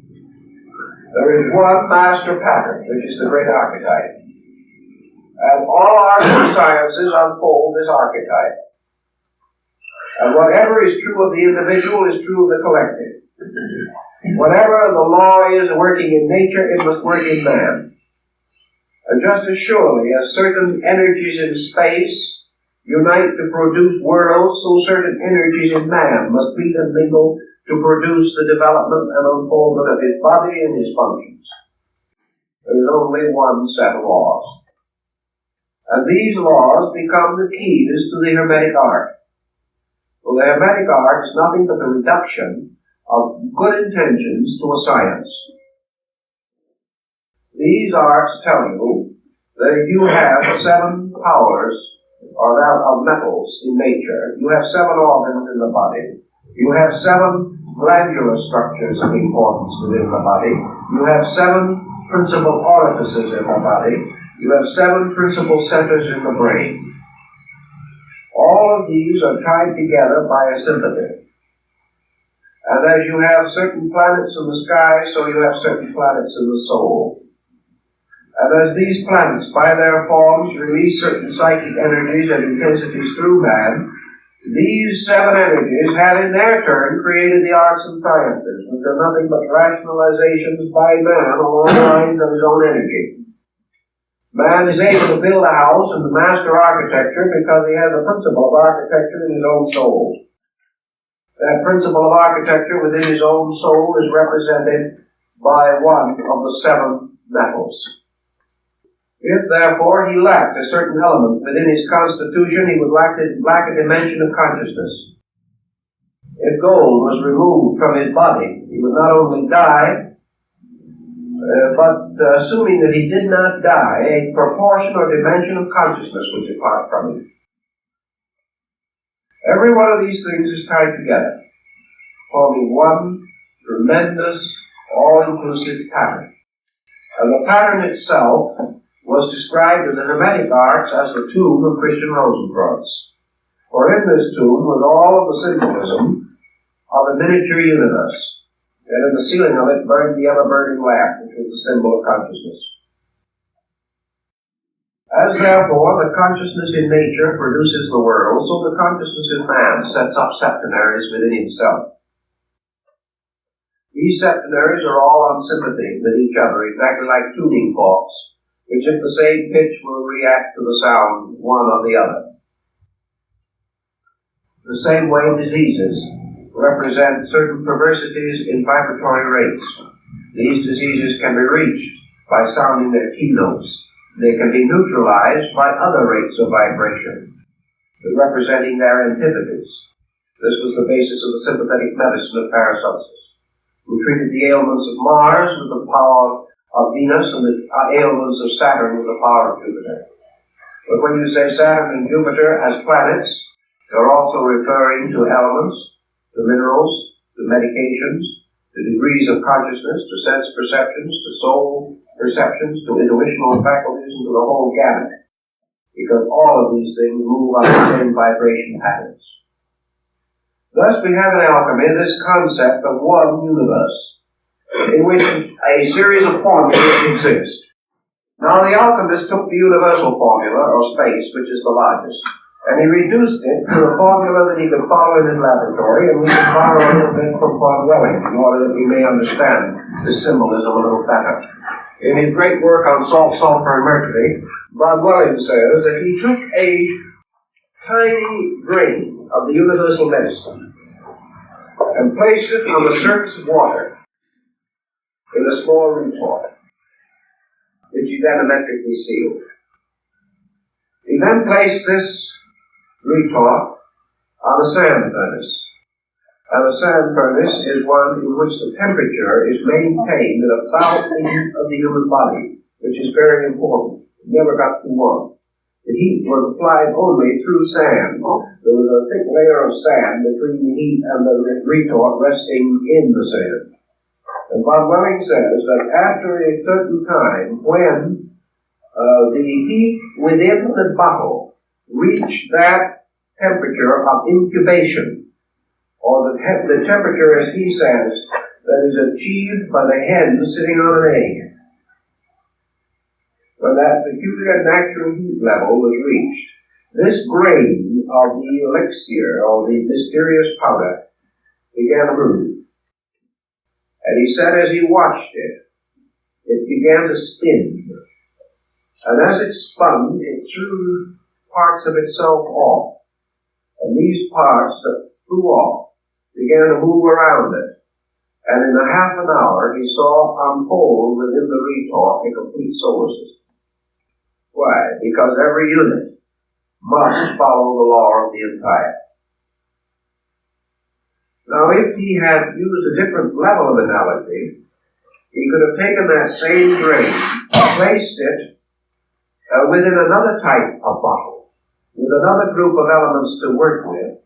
There is one master pattern, which is the great archetype. And all arts and sciences unfold this archetype. And whatever is true of the individual is true of the collective. Whatever the law is working in nature, it must work in man. And just as surely as certain energies in space unite to produce worlds, so certain energies in man must meet and mingle to produce the development and unfoldment of his body and his functions. There is only one set of laws. And these laws become the keys to the Hermetic art. Well, the Hermetic art is nothing but the reduction of good intentions to a science. These arts tell you that you have 7 powers of metals in nature. You have 7 organs in the body. You have 7 glandular structures of importance within the body. You have 7 principal orifices in the body. You have 7 principal centers in the brain. All of these are tied together by a sympathy. And as you have certain planets in the sky, so you have certain planets in the soul. And as these planets, by their forms, release certain psychic energies and intensities through man, these 7 energies have in their turn created the arts and sciences, which are nothing but rationalizations by man along the lines of his own energy. Man is able to build a house and master architecture because he has a principle of architecture in his own soul. That principle of architecture within his own soul is represented by one of the 7 metals. If, therefore, he lacked a certain element within his constitution, he would lack a dimension of consciousness. If gold was removed from his body, he would not only die, but assuming that he did not die, a proportion or dimension of consciousness would depart from him. Every one of these things is tied together, forming one tremendous, all-inclusive pattern. And the pattern itself was described in the Hermetic arts as the tomb of Christian Rosenkreuz. For in this tomb was all of the symbolism of a miniature universe. And in the ceiling of it burned the ever-burning lamp, which was the symbol of consciousness. As therefore the consciousness in nature produces the world, so the consciousness in man sets up septenaries within himself. These septenaries are all on sympathy with each other, exactly like tuning forks, which at the same pitch will react to the sound one of the other. The same way diseases represent certain perversities in vibratory rates. These diseases can be reached by sounding their keynotes. They can be neutralized by other rates of vibration, representing their antipodes. This was the basis of the sympathetic medicine of Paracelsus, who treated the ailments of Mars with the power of Venus and the ailments of Saturn with the power of Jupiter. But when you say Saturn and Jupiter as planets, you're also referring to elements, to minerals, to medications, to degrees of consciousness, to sense perceptions, to soul perceptions, to intuitional faculties, and to the whole gamut. Because all of these things move on the same vibration patterns. Thus we have in alchemy this concept of one universe, in which a series of formulas exist. Now the alchemist took the universal formula, or space, which is the largest, and he reduced it to a formula that he could follow in his laboratory, and we can borrow a little bit from Von Welling in order that we may understand this symbolism a little better. In his great work on salt, sulfur, and mercury, Von Welling says that he took a tiny grain of the universal medicine and placed it on the surface of water in a small retort, which he then electrically sealed. He then placed this retort on a sand furnace. And a sand furnace is one in which the temperature is maintained at about of the human body, which is very important. It never got too warm. The heat was applied only through sand. There was a thick layer of sand between the heat and the retort resting in the sand. And Bob Welling says that after a certain time, when the heat within the bottle reached that temperature of incubation, or the temperature, as he says, that is achieved by the hen sitting on an egg, when that peculiar natural heat level was reached, this grain of the elixir, or the mysterious powder, began to move. And he said as he watched it, it began to spin. And as it spun, it threw parts of itself off. And these parts that flew off began to move around it. And in a half an hour, he saw unfold within the retort a complete solar system. Why? Because every unit must follow the law of the entire. Now, if he had used a different level of analogy, he could have taken that same grain, placed it within another type of bottle, with another group of elements to work with,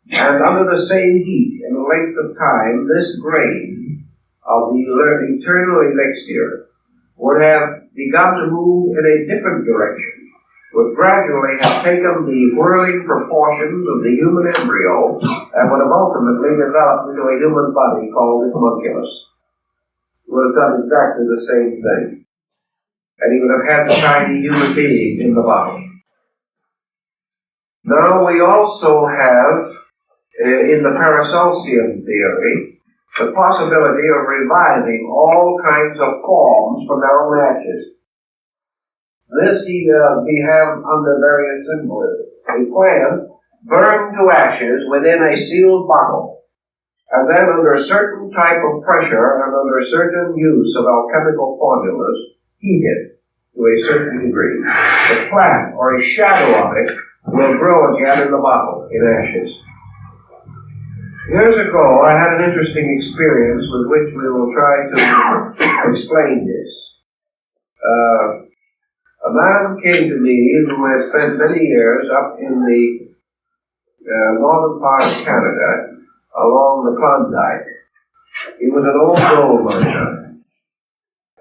and under the same heat and length of time, this grain of the eternal elixir would have begun to move in a different direction, would gradually have taken the whirling proportions of the human embryo and would have ultimately developed into a human body called the homunculus. He would have done exactly the same thing. And he would have had the tiny human being in the bottle. Now we also have, in the Paracelsian theory, the possibility of reviving all kinds of forms from their own ashes. This we have under various symbolism. A plant burned to ashes within a sealed bottle, and then under a certain type of pressure and under a certain use of alchemical formulas, heated to a certain degree. The plant, or a shadow of it, will grow again in the bottle, in ashes. Years ago, I had an interesting experience with which we will try to explain this. A man came to me who had spent many years up in the northern part of Canada, along the Klondike. He was an old gold miner.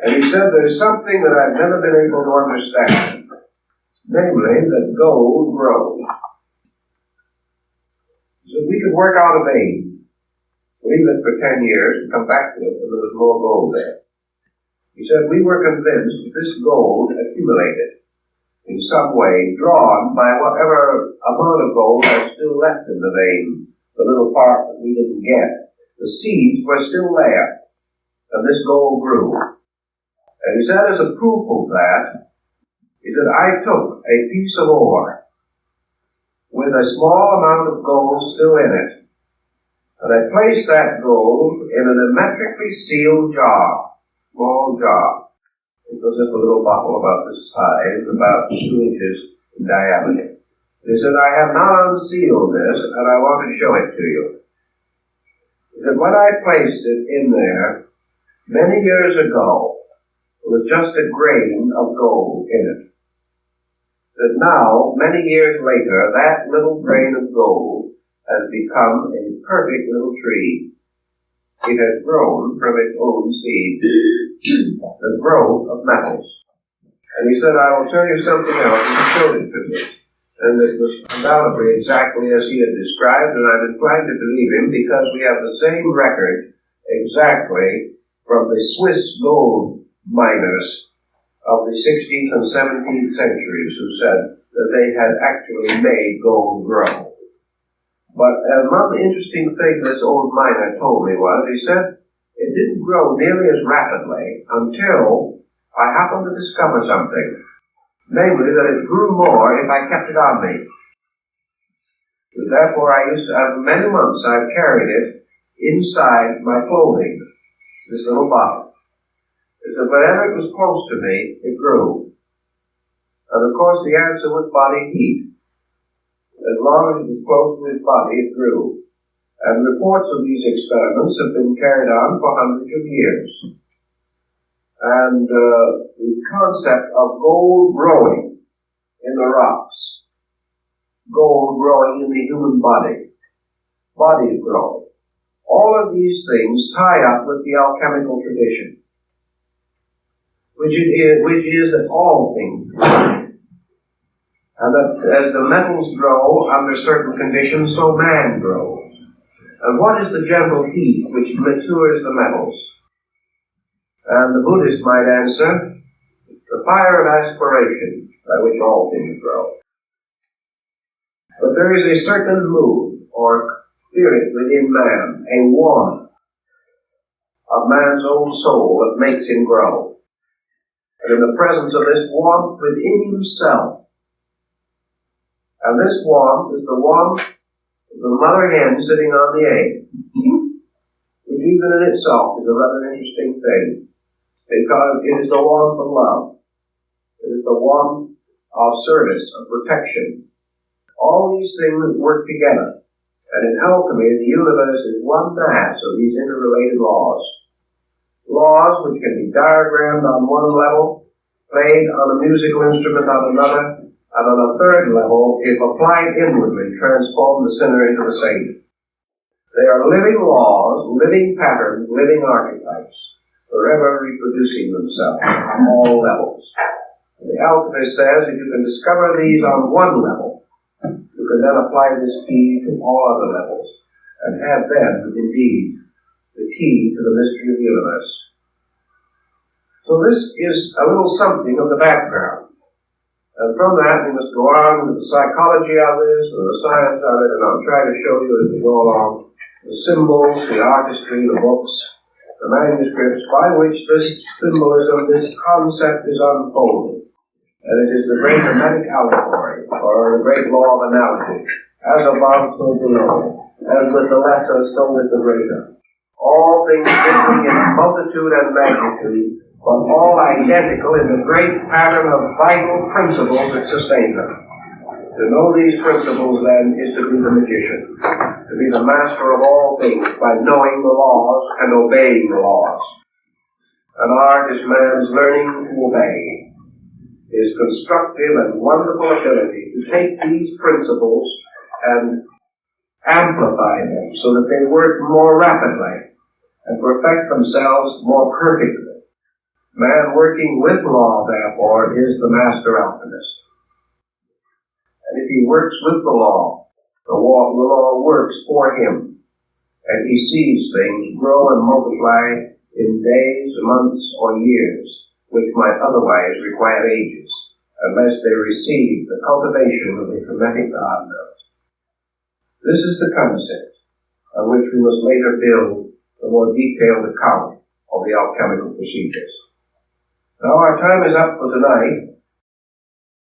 And he said, there's something that I've never been able to understand, namely that gold grows. He said, we could work out a vein, leave it for 10 years, and come back to it, and there was more gold there. He said, we were convinced that this gold accumulated in some way, drawn by whatever amount of gold was still left in the vein, the little part that we didn't get. The seeds were still there, and this gold grew. And he said, as a proof of that, he said, I took a piece of ore with a small amount of gold still in it, and I placed that gold in an hermetically sealed jar. Small jar. It was just a little bottle about this size, about 2 inches in diameter. He said, I have now unsealed this, and I want to show it to you. He said, when I placed it in there, many years ago, there was just a grain of gold in it. That now, many years later, that little grain of gold has become a perfect little tree. It has grown from its own seed, the growth of metals. And he said, I will tell you something else, and he showed it to me. And it was undoubtedly exactly as he had described, and I'm inclined to believe him because we have the same record exactly from the Swiss gold miners of the 16th and 17th centuries who said that they had actually made gold grow. But another interesting thing this old miner told me was, he said, it didn't grow nearly as rapidly until I happened to discover something. Namely, that it grew more if I kept it on me. And therefore, many months I've carried it inside my clothing, this little bottle. He said, whenever it was close to me, it grew. And of course, the answer was body heat. As long as it was close to his body, it grew. And reports of these experiments have been carried on for hundreds of years. And the concept of gold growing in the rocks gold growing in the human body, bodies growing. All of these things tie up with the alchemical tradition, which is that all things grow. And that as the metals grow under certain conditions, so man grows. And what is the gentle heat which matures the metals? And the Buddhist might answer, the fire of aspiration by which all things grow. But there is a certain mood or spirit within man, a warmth of man's own soul that makes him grow. And in the presence of this warmth within himself, and this warmth is the warmth of the mother hen sitting on the egg, which even in itself is a rather interesting thing, because it is the warmth of love. It is the warmth of service, of protection. All these things work together. And in alchemy, the universe is one mass of these interrelated laws. Laws which can be diagrammed on one level, played on a musical instrument on another, and on a third level, if applied inwardly, transform the sinner into the saint. They are living laws, living patterns, living archetypes, forever reproducing themselves on all levels. And the alchemist says if you can discover these on one level, you can then apply this key to all other levels, and have then, indeed, the key to the mystery of the universe. So this is a little something of the background. And from that, we must go on to the psychology of this, and the science of it, and I'll try to show you as we go along the symbols, the artistry, the books, the manuscripts by which this symbolism, this concept is unfolded. And it is the great hermetic allegory, or the great law of analogy, as above, so below, as with the lesser, so with the greater. All things differing in multitude and magnitude, but all identical in the great pattern of vital principles that sustain them. To know these principles, then, is to be the magician, to be the master of all things by knowing the laws and obeying the laws. An art is man's learning to obey, his constructive and wonderful ability to take these principles and amplify them so that they work more rapidly and perfect themselves more perfectly. Man working with law, therefore, is the master alchemist. And if he works with the law works for him. And he sees things grow and multiply in days, months, or years, which might otherwise require ages, unless they receive the cultivation of the hermetic gardener. This is the concept on which we must later build the more detailed account of the alchemical procedures. Now our time is up for tonight,